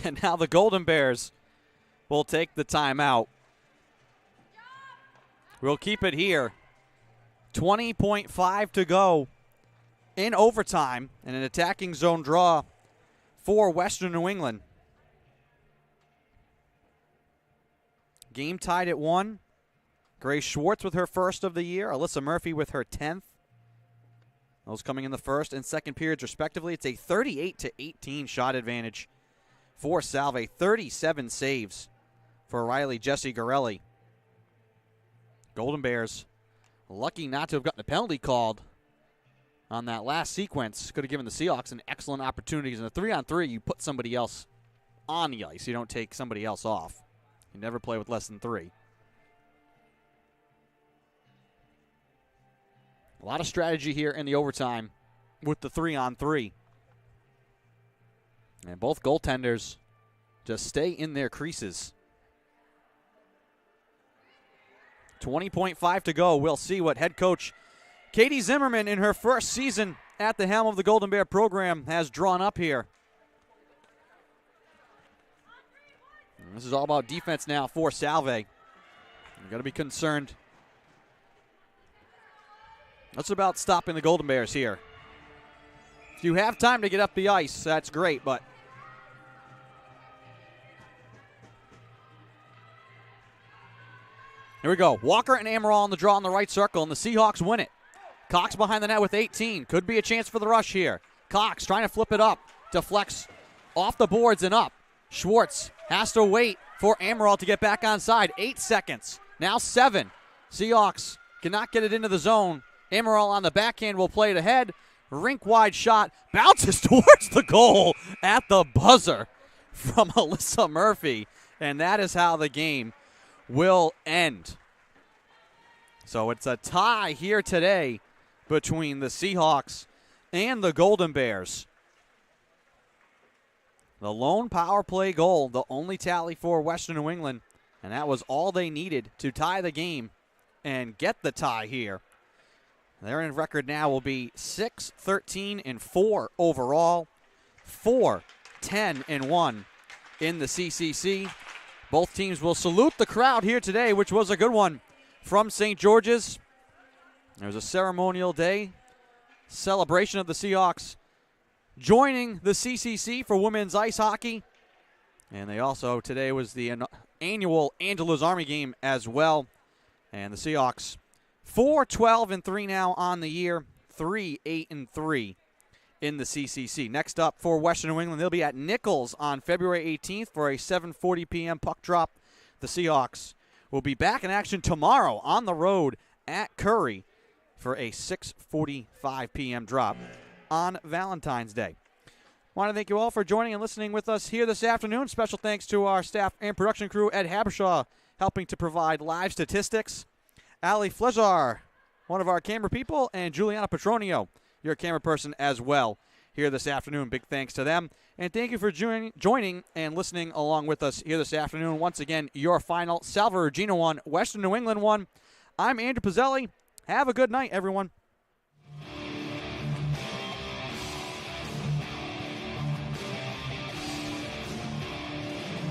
And now the Golden Bears will take the timeout. We'll keep it here. 20.5 to go in overtime, and an attacking zone draw for Western New England. Game tied at 1. Grace Schwartz with her first of the year. Alyssa Murphy with her 10th. Those coming in the first and second periods respectively. It's a 38-18 shot advantage for Salve. 37 saves for Riley Jesse Garelli. Golden Bears lucky not to have gotten a penalty called on that last sequence. Could have given the Seahawks an excellent opportunity. In a 3-on-3, you put somebody else on the ice. You don't take somebody else off. You never play with less than 3. A lot of strategy here in the overtime with the 3-on-3. And both goaltenders just stay in their creases. 20.5 to go. We'll see what head coach Katie Zimmerman, in her first season at the helm of the Golden Bear program, has drawn up here. And this is all about defense now for Salve. You've got to be concerned. That's about stopping the Golden Bears here. If you have time to get up the ice, that's great, but here we go. Walker and Amaral on the draw in the right circle, and the Seahawks win it. Cox behind the net with 18. Could be a chance for the rush here. Cox trying to flip it up. Deflects off the boards and up. Schwartz has to wait for Amaral to get back onside. 8 seconds. Now 7. Seahawks cannot get it into the zone. Amaral on the backhand will play it ahead. Rink-wide shot. Bounces towards the goal at the buzzer from Alyssa Murphy. And that is how the game will end. So it's a tie here today between the Seahawks and the Golden Bears. The lone power play goal, the only tally for Western New England, and that was all they needed to tie the game and get the tie here. Their record now will be 6-13-4 overall, 4-10-1 in the CCC. Both teams will salute the crowd here today, which was a good one from St. George's. There was a ceremonial day celebration of the Seahawks joining the CCC for women's ice hockey. And they also, today was the annual Angelo's Army game as well. And the Seahawks 4-12-3 now on the year, 3-8-3 in the CCC. Next up for Western New England, they'll be at Nichols on February 18th for a 7:40 p.m. puck drop. The Seahawks will be back in action tomorrow on the road at Curry for a 6:45 p.m. drop on Valentine's Day. Want to thank you all for joining and listening with us here this afternoon. Special thanks to our staff and production crew, Ed Habershaw, helping to provide live statistics, Ali Flezar, one of our camera people, and Juliana Petronio, your camera person as well, here this afternoon. Big thanks to them. And thank you for joining and listening along with us here this afternoon. Once again, your final Salve Regina 1, Western New England 1. I'm Andrew Pizzelli. Have a good night, everyone.